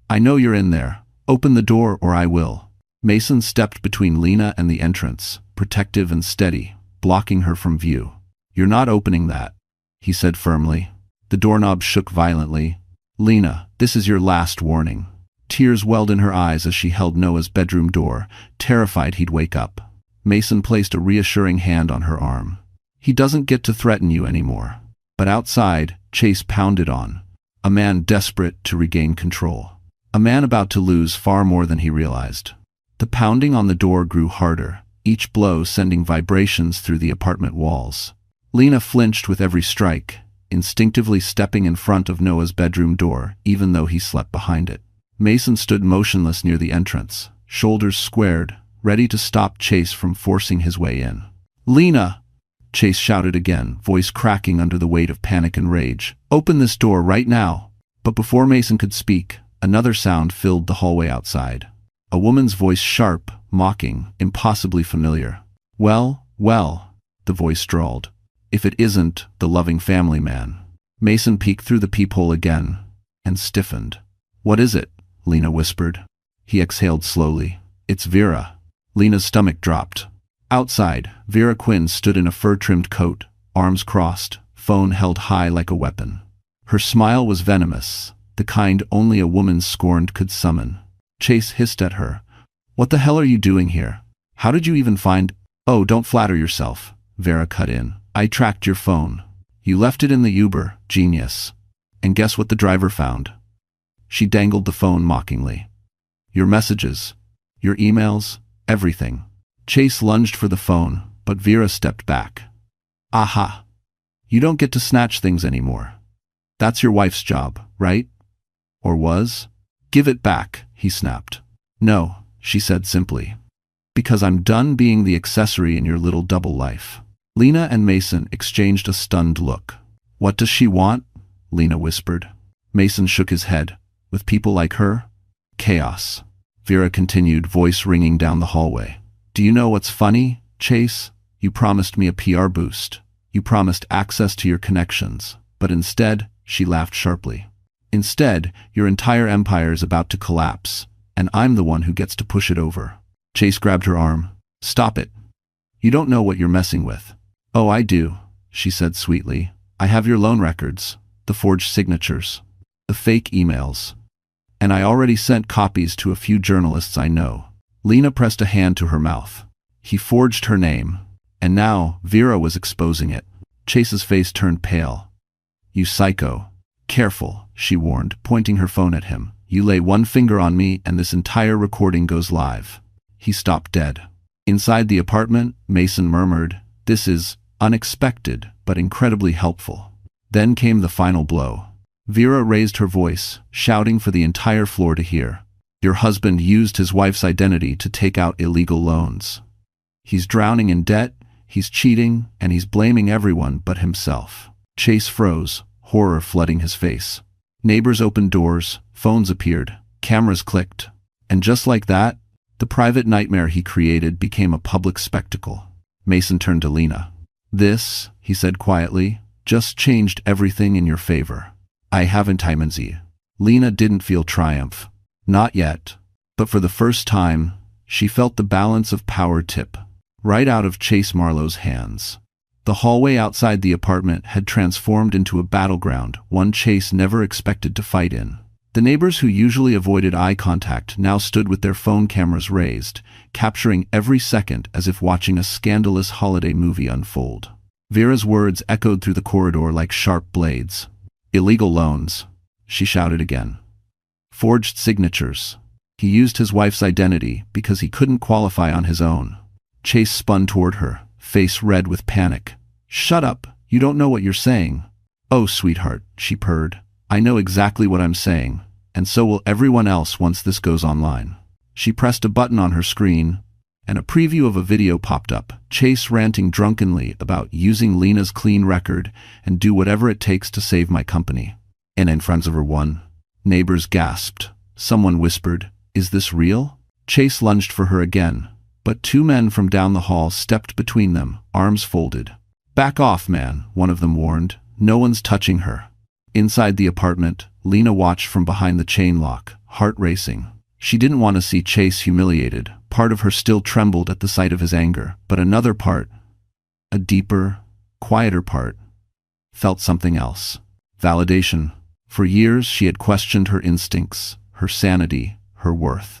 "I know you're in there. Open the door or I will." Mason stepped between Lena and the entrance, protective and steady, blocking her from view. "You're not opening that," he said firmly. The doorknob shook violently. "Lena, this is your last warning." Tears welled in her eyes as she held Noah's bedroom door, terrified he'd wake up. Mason placed a reassuring hand on her arm. "He doesn't get to threaten you anymore." But outside, Chase pounded on. A man desperate to regain control. A man about to lose far more than he realized. The pounding on the door grew harder, each blow sending vibrations through the apartment walls. Lena flinched with every strike, instinctively stepping in front of Noah's bedroom door, even though he slept behind it. Mason stood motionless near the entrance, shoulders squared, ready to stop Chase from forcing his way in. "Lena!" Chase shouted again, voice cracking under the weight of panic and rage. "Open this door right now!" But before Mason could speak, another sound filled the hallway outside. A woman's voice, sharp, mocking, impossibly familiar. "Well, well," the voice drawled. "If it isn't the loving family man." Mason peeked through the peephole again, and stiffened. "What is it?" Lena whispered. He exhaled slowly. "It's Vera." Lena's stomach dropped. Outside, Vera Quinn stood in a fur-trimmed coat, arms crossed, phone held high like a weapon. Her smile was venomous, the kind only a woman scorned could summon. Chase hissed at her. "What the hell are you doing here? How did you even find—" "Oh, don't flatter yourself," Vera cut in. "I tracked your phone. You left it in the Uber, genius. And guess what the driver found?" She dangled the phone mockingly. "Your messages. Your emails. Everything." Chase lunged for the phone, but Vera stepped back. "Aha. You don't get to snatch things anymore. That's your wife's job, right? Or was?" "Give it back," he snapped. "No," she said simply. "Because I'm done being the accessory in your little double life." Lena and Mason exchanged a stunned look. "What does she want?" Lena whispered. Mason shook his head. "With people like her? Chaos." Vera continued, voice ringing down the hallway. "Do you know what's funny, Chase? You promised me a PR boost. You promised access to your connections. But instead," she laughed sharply. "Instead, your entire empire is about to collapse, and I'm the one who gets to push it over." Chase grabbed her arm. Stop it. You don't know what you're messing with. Oh, I do, she said sweetly. I have your loan records, the forged signatures, the fake emails. And I already sent copies to a few journalists I know. Lena pressed a hand to her mouth. He forged her name. And now, Vera was exposing it. Chase's face turned pale. You psycho. Careful, she warned, pointing her phone at him. You lay one finger on me and this entire recording goes live. He stopped dead. Inside the apartment, Mason murmured, This is unexpected, but incredibly helpful. Then came the final blow. Vera raised her voice, shouting for the entire floor to hear. Your husband used his wife's identity to take out illegal loans. He's drowning in debt, he's cheating, and he's blaming everyone but himself. Chase froze, horror flooding his face. Neighbors opened doors, phones appeared, cameras clicked. And just like that, the private nightmare he created became a public spectacle. Mason turned to Lena. This, he said quietly, just changed everything in your favor. I haven't Sie. Lena didn't feel triumph. Not yet. But for the first time, she felt the balance of power tip right out of Chase Marlowe's hands. The hallway outside the apartment had transformed into a battleground, one Chase never expected to fight in. The neighbors who usually avoided eye contact now stood with their phone cameras raised, capturing every second as if watching a scandalous holiday movie unfold. Vera's words echoed through the corridor like sharp blades. Illegal loans, she shouted again. Forged signatures. He used his wife's identity because he couldn't qualify on his own. Chase spun toward her, face red with panic. Shut up, you don't know what you're saying. Oh, sweetheart, she purred. I know exactly what I'm saying, and so will everyone else once this goes online. She pressed a button on her screen, and a preview of a video popped up, Chase ranting drunkenly about using Lena's clean record and do whatever it takes to save my company. And in front of her one. Neighbors gasped. Someone whispered, Is this real? Chase lunged for her again, but two men from down the hall stepped between them, arms folded. Back off, man, one of them warned. No one's touching her. Inside the apartment, Lena watched from behind the chain lock, heart racing. She didn't want to see Chase humiliated. Part of her still trembled at the sight of his anger, but another part, a deeper, quieter part, felt something else. Validation. For years she had questioned her instincts, her sanity, her worth.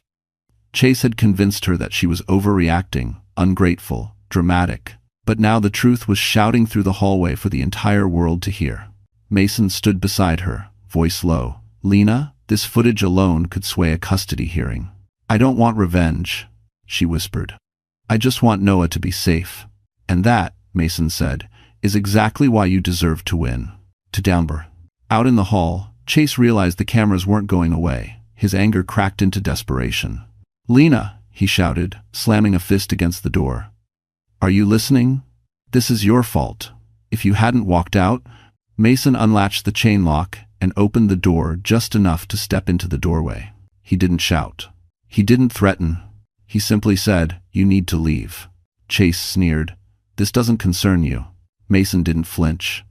Chase had convinced her that she was overreacting, ungrateful, dramatic, but now the truth was shouting through the hallway for the entire world to hear. Mason stood beside her, voice low. Lena, this footage alone could sway a custody hearing. I don't want revenge, she whispered. I just want Noah to be safe. And that, Mason said, is exactly why you deserve to win. To Downber. Out in the hall, Chase realized the cameras weren't going away. His anger cracked into desperation. Lena, he shouted, slamming a fist against the door. Are you listening? This is your fault. If you hadn't walked out. Mason unlatched the chain lock and opened the door just enough to step into the doorway. He didn't shout. He didn't threaten. He simply said, You need to leave. Chase sneered. This doesn't concern you. Mason didn't flinch.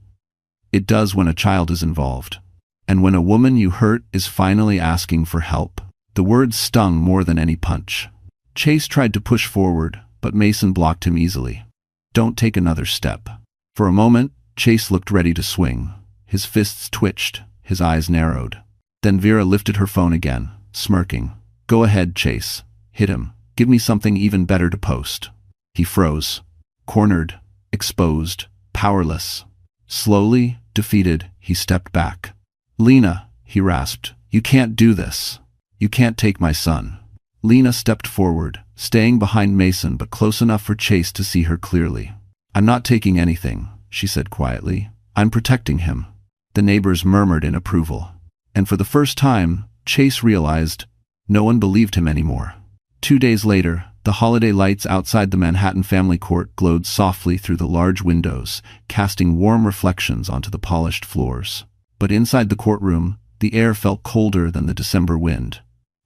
It does when a child is involved. And when a woman you hurt is finally asking for help. The words stung more than any punch. Chase tried to push forward, but Mason blocked him easily. Don't take another step. For a moment, Chase looked ready to swing. His fists twitched, his eyes narrowed. Then Vera lifted her phone again, smirking. Go ahead, Chase. Hit him. Give me something even better to post. He froze. Cornered, exposed, powerless. Slowly, defeated, he stepped back. Lena, he rasped, you can't do this. You can't take my son. Lena stepped forward, staying behind Mason but close enough for Chase to see her clearly. I'm not taking anything, she said quietly. I'm protecting him. The neighbors murmured in approval. And for the first time, Chase realized no one believed him anymore. 2 days later, the holiday lights outside the Manhattan family court glowed softly through the large windows, casting warm reflections onto the polished floors. But inside the courtroom, the air felt colder than the December wind.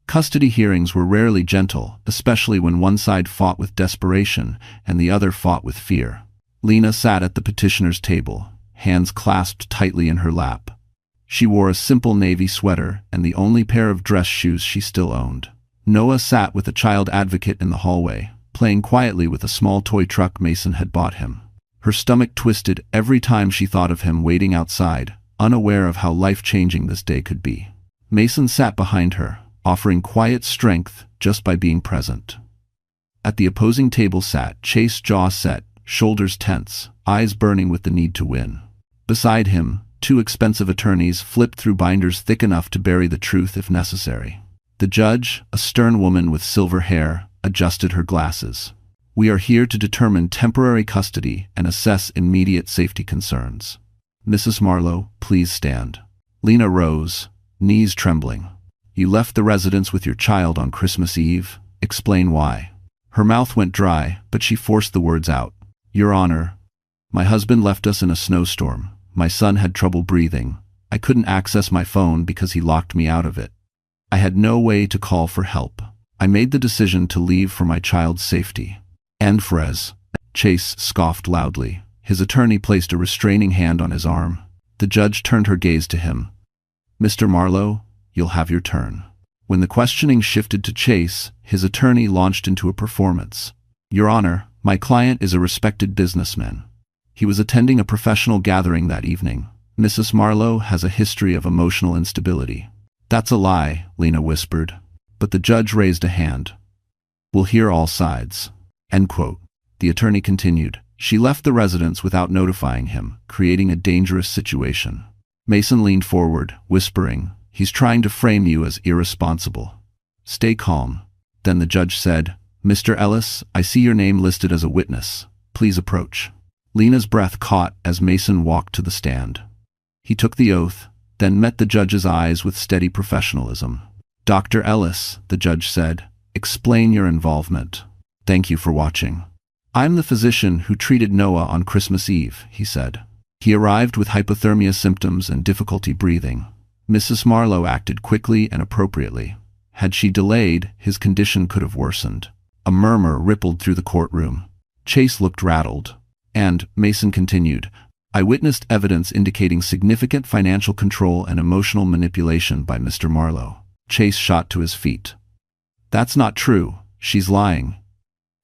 Custody hearings were rarely gentle, especially when one side fought with desperation and the other fought with fear. Lena sat at the petitioner's table, hands clasped tightly in her lap. She wore a simple navy sweater and the only pair of dress shoes she still owned. Noah sat with a child advocate in the hallway, playing quietly with a small toy truck Mason had bought him. Her stomach twisted every time she thought of him waiting outside, unaware of how life-changing this day could be. Mason sat behind her, offering quiet strength just by being present. At the opposing table sat Chase, jaw set, shoulders tense, eyes burning with the need to win. Beside him, two expensive attorneys flipped through binders thick enough to bury the truth if necessary. The judge, a stern woman with silver hair, adjusted her glasses. "We are here to determine temporary custody and assess immediate safety concerns. Mrs. Marlowe, please stand." Lena rose, knees trembling. "You left the residence with your child on Christmas Eve. Explain why." Her mouth went dry, but she forced the words out. "Your Honor, my husband left us in a snowstorm. My son had trouble breathing. I couldn't access my phone because he locked me out of it. I had no way to call for help. I made the decision to leave for my child's safety." "Enfres," Chase scoffed loudly. His attorney placed a restraining hand on his arm. The judge turned her gaze to him. "Mr. Marlowe, you'll have your turn." When the questioning shifted to Chase, his attorney launched into a performance. "Your Honor, my client is a respected businessman. He was attending a professional gathering that evening. Mrs. Marlowe has a history of emotional instability." "That's a lie," Lena whispered. But the judge raised a hand. "We'll hear all sides." End quote. The attorney continued. "She left the residence without notifying him, creating a dangerous situation." Mason leaned forward, whispering, "He's trying to frame you as irresponsible. Stay calm." Then the judge said, "Mr. Ellis, I see your name listed as a witness. Please approach." Lena's breath caught as Mason walked to the stand. He took the oath, then met the judge's eyes with steady professionalism. "Dr. Ellis," the judge said, "explain your involvement." "Thank you for watching. I'm the physician who treated Noah on Christmas Eve," he said. "He arrived with hypothermia symptoms and difficulty breathing. Mrs. Marlowe acted quickly and appropriately. Had she delayed, his condition could have worsened." A murmur rippled through the courtroom. Chase looked rattled. And, Mason continued, "I witnessed evidence indicating significant financial control and emotional manipulation by Mr. Marlowe." Chase shot to his feet. "That's not true. She's lying."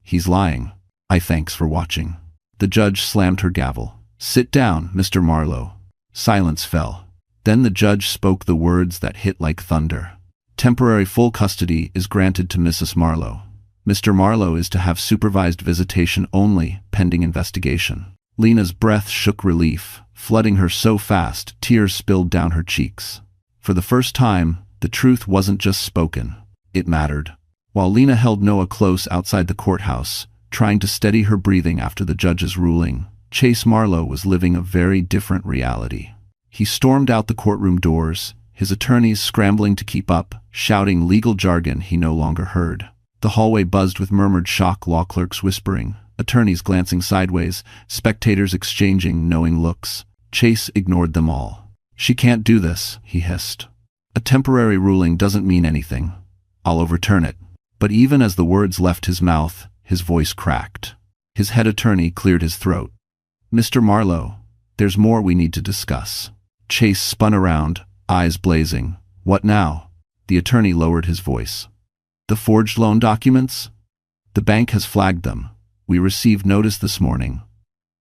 "He's lying." Thanks for watching." The judge slammed her gavel. "Sit down, Mr. Marlowe." Silence fell. Then the judge spoke the words that hit like thunder. "Temporary full custody is granted to Mrs. Marlowe. Mr. Marlowe is to have supervised visitation only, pending investigation." Lena's breath shook relief, flooding her so fast tears spilled down her cheeks. For the first time, the truth wasn't just spoken. It mattered. While Lena held Noah close outside the courthouse, trying to steady her breathing after the judge's ruling, Chase Marlowe was living a very different reality. He stormed out the courtroom doors, his attorneys scrambling to keep up, shouting legal jargon he no longer heard. The hallway buzzed with murmured shock, law clerks whispering, attorneys glancing sideways, spectators exchanging knowing looks. Chase ignored them all. "She can't do this," he hissed. "A temporary ruling doesn't mean anything. I'll overturn it." But even as the words left his mouth, his voice cracked. His head attorney cleared his throat. "Mr. Marlowe, there's more we need to discuss." Chase spun around, eyes blazing. "What now?" The attorney lowered his voice. "The forged loan documents? The bank has flagged them. We received notice this morning.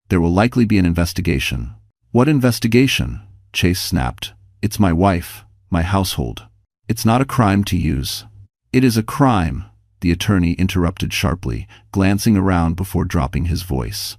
There will likely be an investigation." "What investigation?" Chase snapped. "It's my wife, my household. It's not a crime to use." "It is a crime," the attorney interrupted sharply, glancing around before dropping his voice.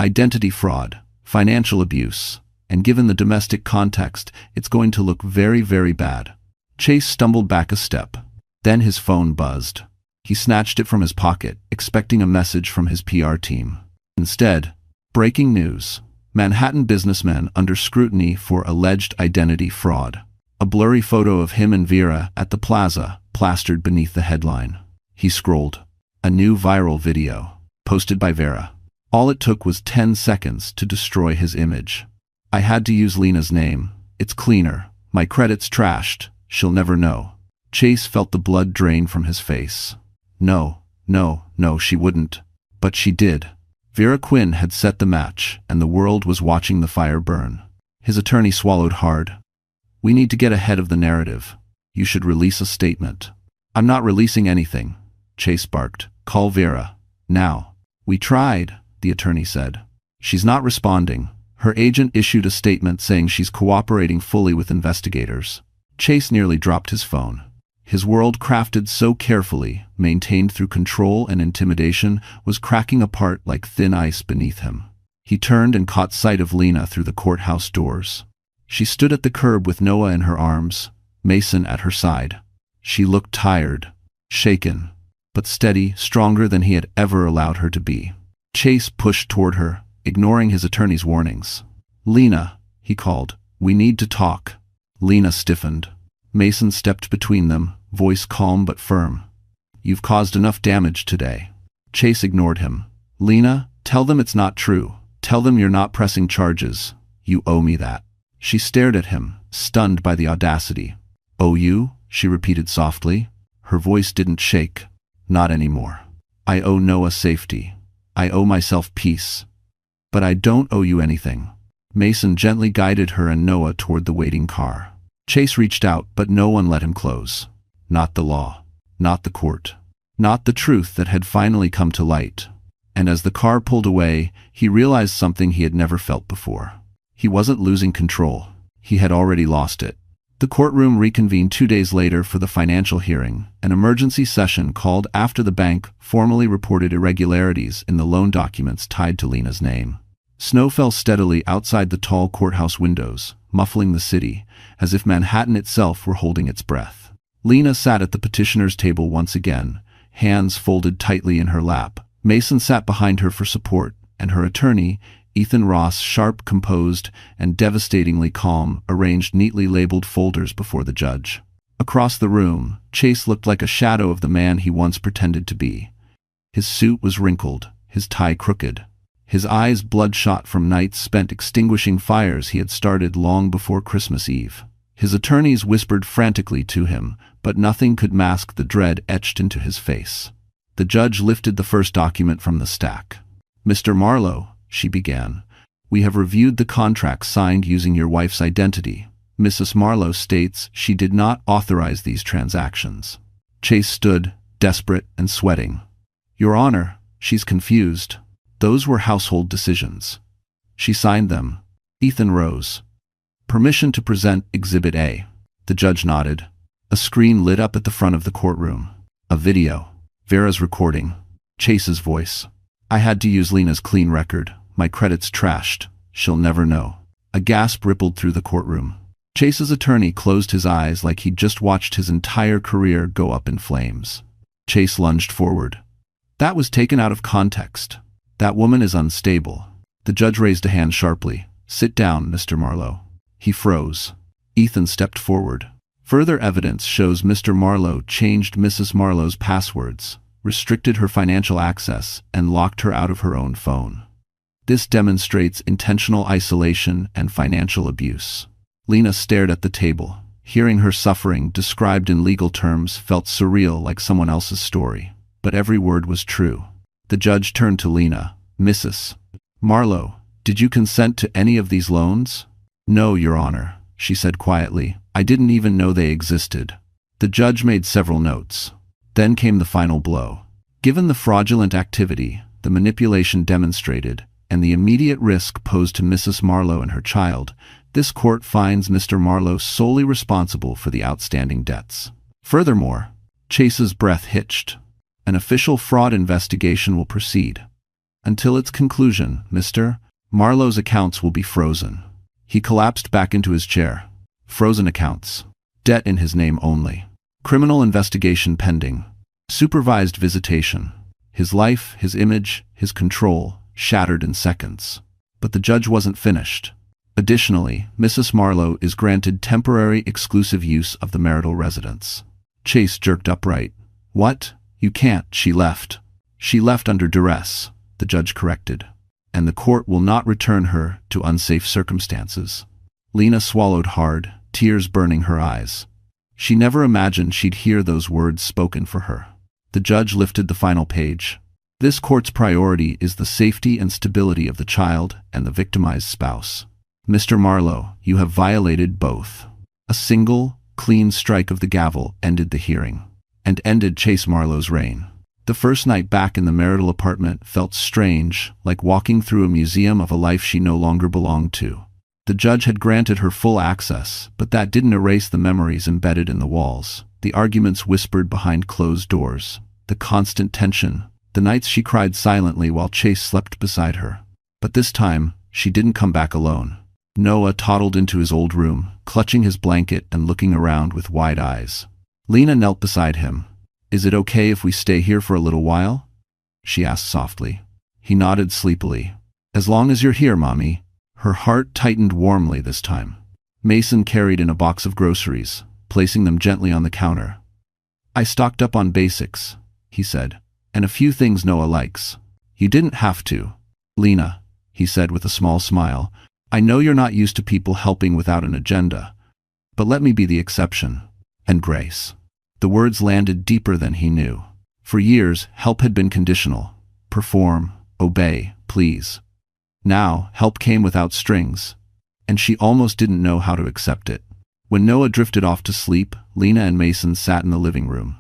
"Identity fraud, financial abuse, and given the domestic context, it's going to look very, very bad." Chase stumbled back a step. Then his phone buzzed. He snatched it from his pocket, expecting a message from his PR team. Instead, breaking news. Manhattan businessman under scrutiny for alleged identity fraud. A blurry photo of him and Vera at the plaza, plastered beneath the headline. He scrolled. A new viral video, posted by Vera. All it took was 10 seconds to destroy his image. "I had to use Lena's name. It's cleaner. My credit's trashed. She'll never know." Chase felt the blood drain from his face. No, she wouldn't. But she did. Vera Quinn had set the match, and the world was watching the fire burn. His attorney swallowed hard. "We need to get ahead of the narrative. You should release a statement." I'm not releasing anything, Chase barked. Call Vera. Now. We tried, the attorney said. She's not responding. Her agent issued a statement saying she's cooperating fully with investigators. Chase nearly dropped his phone. His world, crafted so carefully, maintained through control and intimidation, was cracking apart like thin ice beneath him. He turned and caught sight of Lena through the courthouse doors. She stood at the curb with Noah in her arms, Mason at her side. She looked tired, shaken, but steady, stronger than he had ever allowed her to be. Chase pushed toward her, ignoring his attorney's warnings. Lena, he called, we need to talk. Lena stiffened. Mason stepped between them, voice calm but firm. You've caused enough damage today. Chase ignored him. Lena, tell them it's not true. Tell them you're not pressing charges. You owe me that. She stared at him, stunned by the audacity. Owe you? She repeated softly. Her voice didn't shake. Not anymore. I owe Noah safety. I owe myself peace. But I don't owe you anything. Mason gently guided her and Noah toward the waiting car. Chase reached out, but no one let him close. Not the law. Not the court. Not the truth that had finally come to light. And as the car pulled away, he realized something he had never felt before. He wasn't losing control. He had already lost it. The courtroom reconvened 2 days later for the financial hearing, an emergency session called after the bank formally reported irregularities in the loan documents tied to Lena's name. Snow fell steadily outside the tall courthouse windows, muffling the city, as if Manhattan itself were holding its breath. Lena sat at the petitioner's table once again, hands folded tightly in her lap. Mason sat behind her for support, and her attorney, Ethan Ross, sharp, composed, and devastatingly calm, arranged neatly labeled folders before the judge. Across the room, Chase looked like a shadow of the man he once pretended to be. His suit was wrinkled, his tie crooked, his eyes bloodshot from nights spent extinguishing fires he had started long before Christmas Eve. His attorneys whispered frantically to him, but nothing could mask the dread etched into his face. The judge lifted the first document from the stack. Mr. Marlowe, she began, we have reviewed the contract signed using your wife's identity. Mrs. Marlowe states she did not authorize these transactions. Chase stood, desperate and sweating. Your Honor, she's confused. Those were household decisions. She signed them. Ethan rose. Permission to present Exhibit A. The judge nodded. A screen lit up at the front of the courtroom. A video. Vera's recording. Chase's voice. I had to use Lena's clean record. My credit's trashed. She'll never know. A gasp rippled through the courtroom. Chase's attorney closed his eyes like he'd just watched his entire career go up in flames. Chase lunged forward. That was taken out of context. That woman is unstable. The judge raised a hand sharply. Sit down, Mr. Marlowe. He froze. Ethan stepped forward. Further evidence shows Mr. Marlowe changed Mrs. Marlowe's passwords, restricted her financial access, and locked her out of her own phone. This demonstrates intentional isolation and financial abuse. Lena stared at the table. Hearing her suffering described in legal terms felt surreal, like someone else's story. But every word was true. The judge turned to Lena. Mrs. Marlowe, did you consent to any of these loans? No, Your Honor, she said quietly. I didn't even know they existed. The judge made several notes. Then came the final blow. Given the fraudulent activity, the manipulation demonstrated, and the immediate risk posed to Mrs. Marlowe and her child, this court finds Mr. Marlowe solely responsible for the outstanding debts. Furthermore, Chase's breath hitched. An official fraud investigation will proceed. Until its conclusion, Mr. Marlowe's accounts will be frozen. He collapsed back into his chair. Frozen accounts. Debt in his name only. Criminal investigation pending. Supervised visitation. His life, his image, his control, shattered in seconds. But the judge wasn't finished. Additionally, Mrs. Marlowe is granted temporary exclusive use of the marital residence. Chase jerked upright. What? You can't. She left. She left under duress, the judge corrected. And the court will not return her to unsafe circumstances. Lena swallowed hard, tears burning her eyes. She never imagined she'd hear those words spoken for her. The judge lifted the final page. This court's priority is the safety and stability of the child and the victimized spouse. Mr. Marlowe, you have violated both. A single, clean strike of the gavel ended the hearing. and ended Chase Marlowe's reign. The first night back in the marital apartment felt strange, like walking through a museum of a life she no longer belonged to. The judge had granted her full access, but that didn't erase the memories embedded in the walls, the arguments whispered behind closed doors, the constant tension, the nights she cried silently while Chase slept beside her. But this time, she didn't come back alone. Noah toddled into his old room, clutching his blanket and looking around with wide eyes. Lena knelt beside him. "Is it okay if we stay here for a little while?" she asked softly. He nodded sleepily. "As long as you're here, Mommy." Her heart tightened warmly this time. Mason carried in a box of groceries, placing them gently on the counter. "I stocked up on basics," he said, "and a few things Noah likes." "You didn't have to, Lena," he said with a small smile. "I know you're not used to people helping without an agenda, but let me be the exception." And Grace. The words landed deeper than he knew. For years, help had been conditional. Perform, obey, please. Now, help came without strings, and she almost didn't know how to accept it. When Noah drifted off to sleep, Lena and Mason sat in the living room.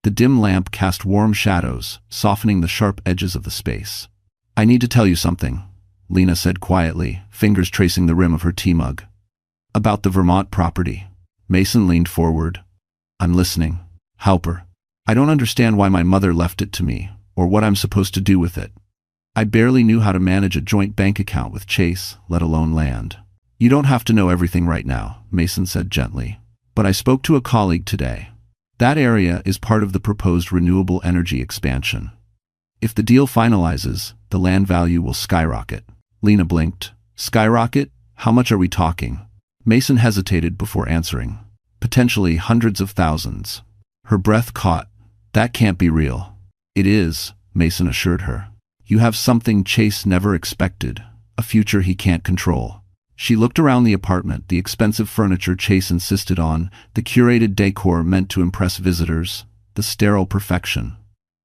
The dim lamp cast warm shadows, softening the sharp edges of the space. "I need to tell you something," Lena said quietly, fingers tracing the rim of her tea mug. "About the Vermont property." Mason leaned forward. "I'm listening." "Halper. I don't understand why my mother left it to me, or what I'm supposed to do with it. I barely knew how to manage a joint bank account with Chase, let alone land." "You don't have to know everything right now," Mason said gently. "But I spoke to a colleague today. That area is part of the proposed renewable energy expansion. If the deal finalizes, the land value will skyrocket." Lena blinked. "Skyrocket? How much are we talking?" Mason hesitated before answering. "Potentially hundreds of thousands." Her breath caught. "That can't be real." "It is," Mason assured her. "You have something Chase never expected, a future he can't control." She looked around the apartment, the expensive furniture Chase insisted on, the curated decor meant to impress visitors, the sterile perfection.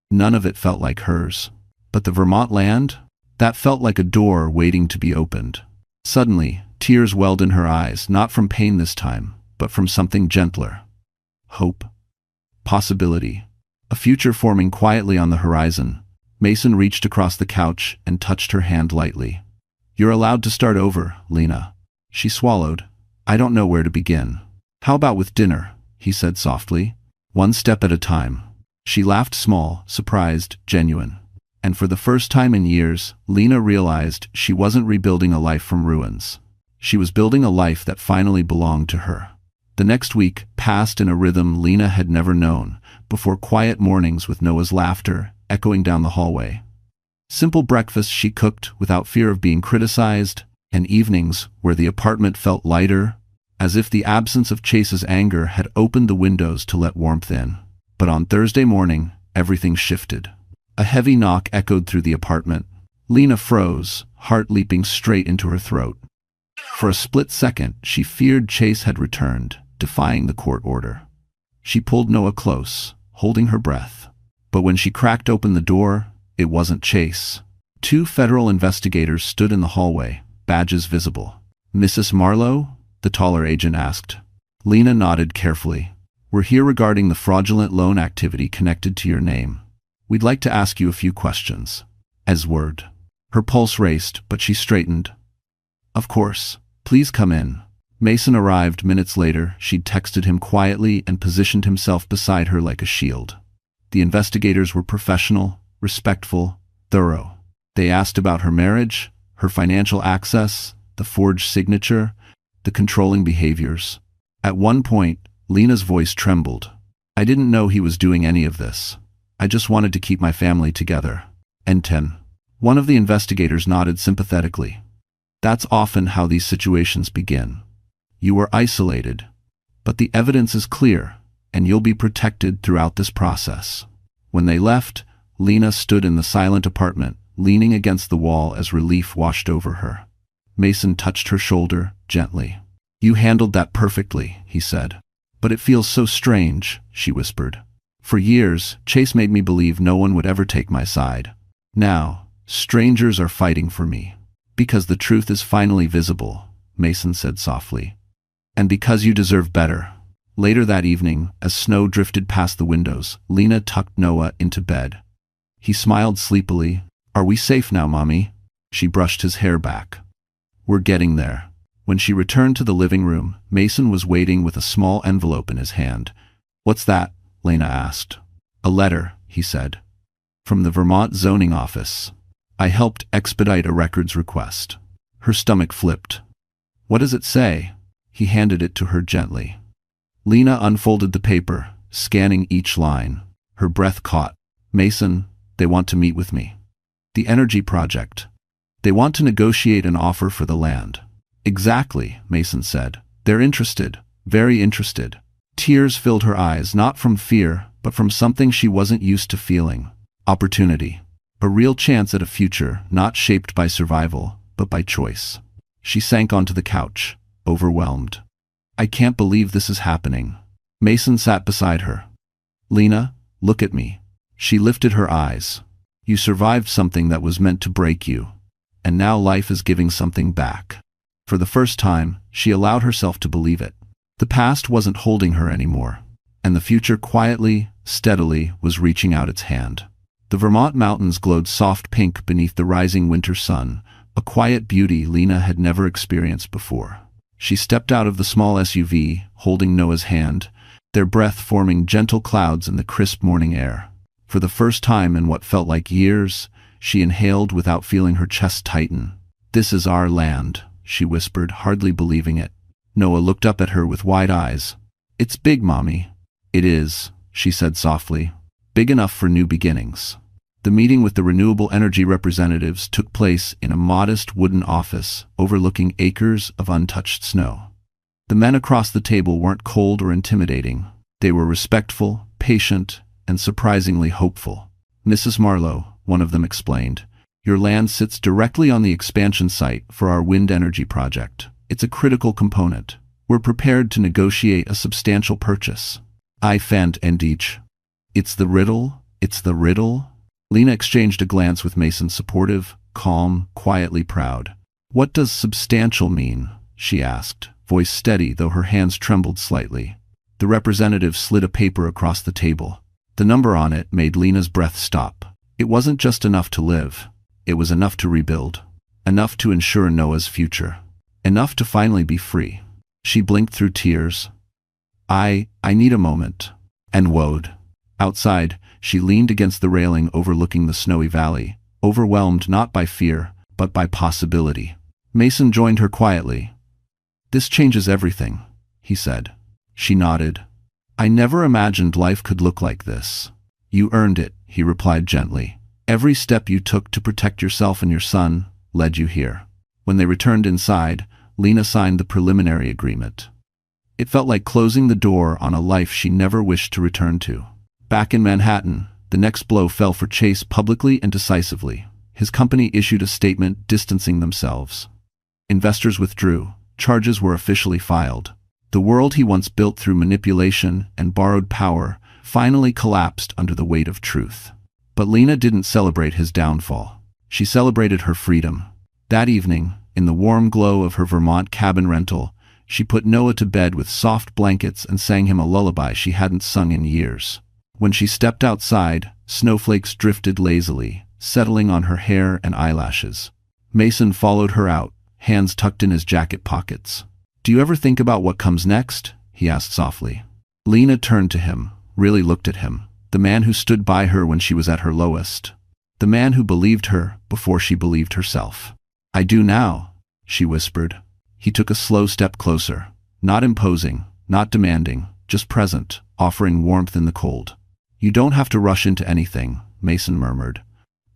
None of it felt like hers. But the Vermont land? That felt like a door waiting to be opened. Suddenly, tears welled in her eyes, not from pain this time, but from something gentler. Hope. Possibility. A future forming quietly on the horizon. Mason reached across the couch and touched her hand lightly. "You're allowed to start over, Lena." She swallowed. "I don't know where to begin." "How about with dinner?" he said softly. "One step at a time." She laughed, small, surprised, genuine. And for the first time in years, Lena realized she wasn't rebuilding a life from ruins. She was building a life that finally belonged to her. The next week passed in a rhythm Lena had never known, before quiet mornings with Noah's laughter echoing down the hallway. Simple breakfasts she cooked without fear of being criticized, and evenings where the apartment felt lighter, as if the absence of Chase's anger had opened the windows to let warmth in. But on Thursday morning, everything shifted. A heavy knock echoed through the apartment. Lena froze, heart leaping straight into her throat. For a split second, she feared Chase had returned, defying the court order. She pulled Noah close, holding her breath. But when she cracked open the door, it wasn't Chase. Two federal investigators stood in the hallway, badges visible. "Mrs. Marlowe?" the taller agent asked. Lena nodded carefully. "We're here regarding the fraudulent loan activity connected to your name. We'd like to ask you a few questions." As word. Her pulse raced, but she straightened. "Of course. Please come in." Mason arrived minutes later. She'd texted him quietly and positioned himself beside her like a shield. The investigators were professional, respectful, thorough. They asked about her marriage, her financial access, the forged signature, the controlling behaviors. At one point, Lena's voice trembled. "I didn't know he was doing any of this. I just wanted to keep my family together." And 10. One of the investigators nodded sympathetically. "That's often how these situations begin. You were isolated, but the evidence is clear, and you'll be protected throughout this process." When they left, Lena stood in the silent apartment, leaning against the wall as relief washed over her. Mason touched her shoulder gently. "You handled that perfectly," he said. "But it feels so strange," she whispered. "For years, Chase made me believe no one would ever take my side. Now, strangers are fighting for me. Because the truth is finally visible," Mason said softly. "And because you deserve better." Later that evening, as snow drifted past the windows, Lena tucked Noah into bed. He smiled sleepily. "Are we safe now, Mommy?" She brushed his hair back. "We're getting there." When she returned to the living room, Mason was waiting with a small envelope in his hand. "What's that?" Lena asked. "A letter," he said. "From the Vermont zoning office. I helped expedite a records request." Her stomach flipped. "What does it say?" He handed it to her gently. Lena unfolded the paper, scanning each line. Her breath caught. "Mason, they want to meet with me. The energy project. They want to negotiate an offer for the land." "Exactly," Mason said. "They're interested, very interested." Tears filled her eyes, not from fear, but from something she wasn't used to feeling. Opportunity. A real chance at a future, not shaped by survival, but by choice. She sank onto the couch, overwhelmed. "I can't believe this is happening." Mason sat beside her. "Lena, look at me." She lifted her eyes. "You survived something that was meant to break you. And now life is giving something back." For the first time, she allowed herself to believe it. The past wasn't holding her anymore, and the future quietly, steadily, was reaching out its hand. The Vermont mountains glowed soft pink beneath the rising winter sun, a quiet beauty Lena had never experienced before. She stepped out of the small SUV, holding Noah's hand, their breath forming gentle clouds in the crisp morning air. For the first time in what felt like years, she inhaled without feeling her chest tighten. "This is our land," she whispered, hardly believing it. Noah looked up at her with wide eyes. "It's big, Mommy." "It is," she said softly. "Big enough for new beginnings." The meeting with the renewable energy representatives took place in a modest wooden office overlooking acres of untouched snow. The men across the table weren't cold or intimidating. They were respectful, patient, and surprisingly hopeful. "Mrs. Marlowe," one of them explained, "your land sits directly on the expansion site for our wind energy project. It's a critical component. We're prepared to negotiate a substantial purchase." I fanned each. "It's the riddle, it's the riddle." Lena exchanged a glance with Mason, supportive, calm, quietly proud. "What does substantial mean?" she asked, voice steady though her hands trembled slightly. The representative slid a paper across the table. The number on it made Lena's breath stop. It wasn't just enough to live. It was enough to rebuild. Enough to ensure Noah's future. Enough to finally be free. She blinked through tears. I need a moment." And whoa. Outside, she leaned against the railing overlooking the snowy valley, overwhelmed not by fear, but by possibility. Mason joined her quietly. "This changes everything," he said. She nodded. "I never imagined life could look like this." "You earned it," he replied gently. "Every step you took to protect yourself and your son led you here." When they returned inside, Lena signed the preliminary agreement. It felt like closing the door on a life she never wished to return to. Back in Manhattan, the next blow fell for Chase publicly and decisively. His company issued a statement distancing themselves. Investors withdrew. Charges were officially filed. The world he once built through manipulation and borrowed power finally collapsed under the weight of truth. But Lena didn't celebrate his downfall. She celebrated her freedom. That evening, in the warm glow of her Vermont cabin rental, she put Noah to bed with soft blankets and sang him a lullaby she hadn't sung in years. When she stepped outside, snowflakes drifted lazily, settling on her hair and eyelashes. Mason followed her out, hands tucked in his jacket pockets. "Do you ever think about what comes next?" he asked softly. Lena turned to him, really looked at him, the man who stood by her when she was at her lowest. The man who believed her before she believed herself. "I do now," she whispered. He took a slow step closer, not imposing, not demanding, just present, offering warmth in the cold. "You don't have to rush into anything," Mason murmured.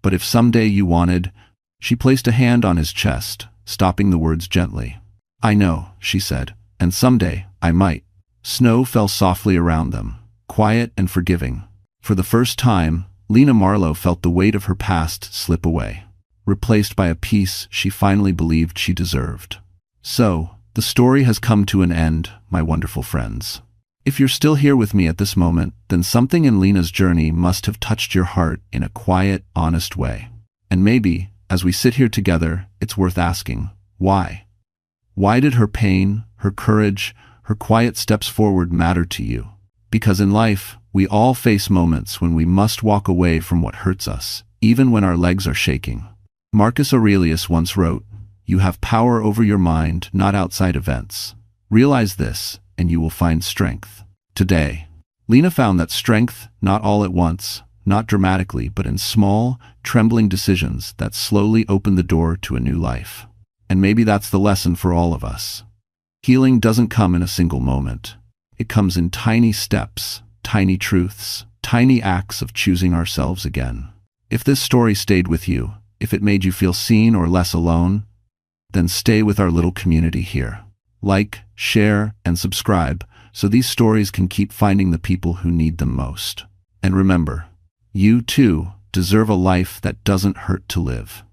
"But if someday you wanted—" She placed a hand on his chest, stopping the words gently. "I know," she said, "and someday, I might." Snow fell softly around them, quiet and forgiving. For the first time, Lena Marlowe felt the weight of her past slip away, replaced by a peace she finally believed she deserved. So, the story has come to an end, my wonderful friends. If you're still here with me at this moment, then something in Lena's journey must have touched your heart in a quiet, honest way. And maybe, as we sit here together, it's worth asking, why? Why did her pain, her courage, her quiet steps forward matter to you. Because in life, we all face moments when we must walk away from what hurts us, even when our legs are shaking. Marcus Aurelius once wrote, "You have power over your mind, not outside events. Realize this, and you will find strength." Today, Lena found that strength, not all at once, not dramatically, but in small, trembling decisions that slowly open the door to a new life. And maybe that's the lesson for all of us. Healing doesn't come in a single moment. It comes in tiny steps, tiny truths, tiny acts of choosing ourselves again. If this story stayed with you, if it made you feel seen or less alone, then stay with our little community here. Like, share, and subscribe so these stories can keep finding the people who need them most. And remember, you too deserve a life that doesn't hurt to live.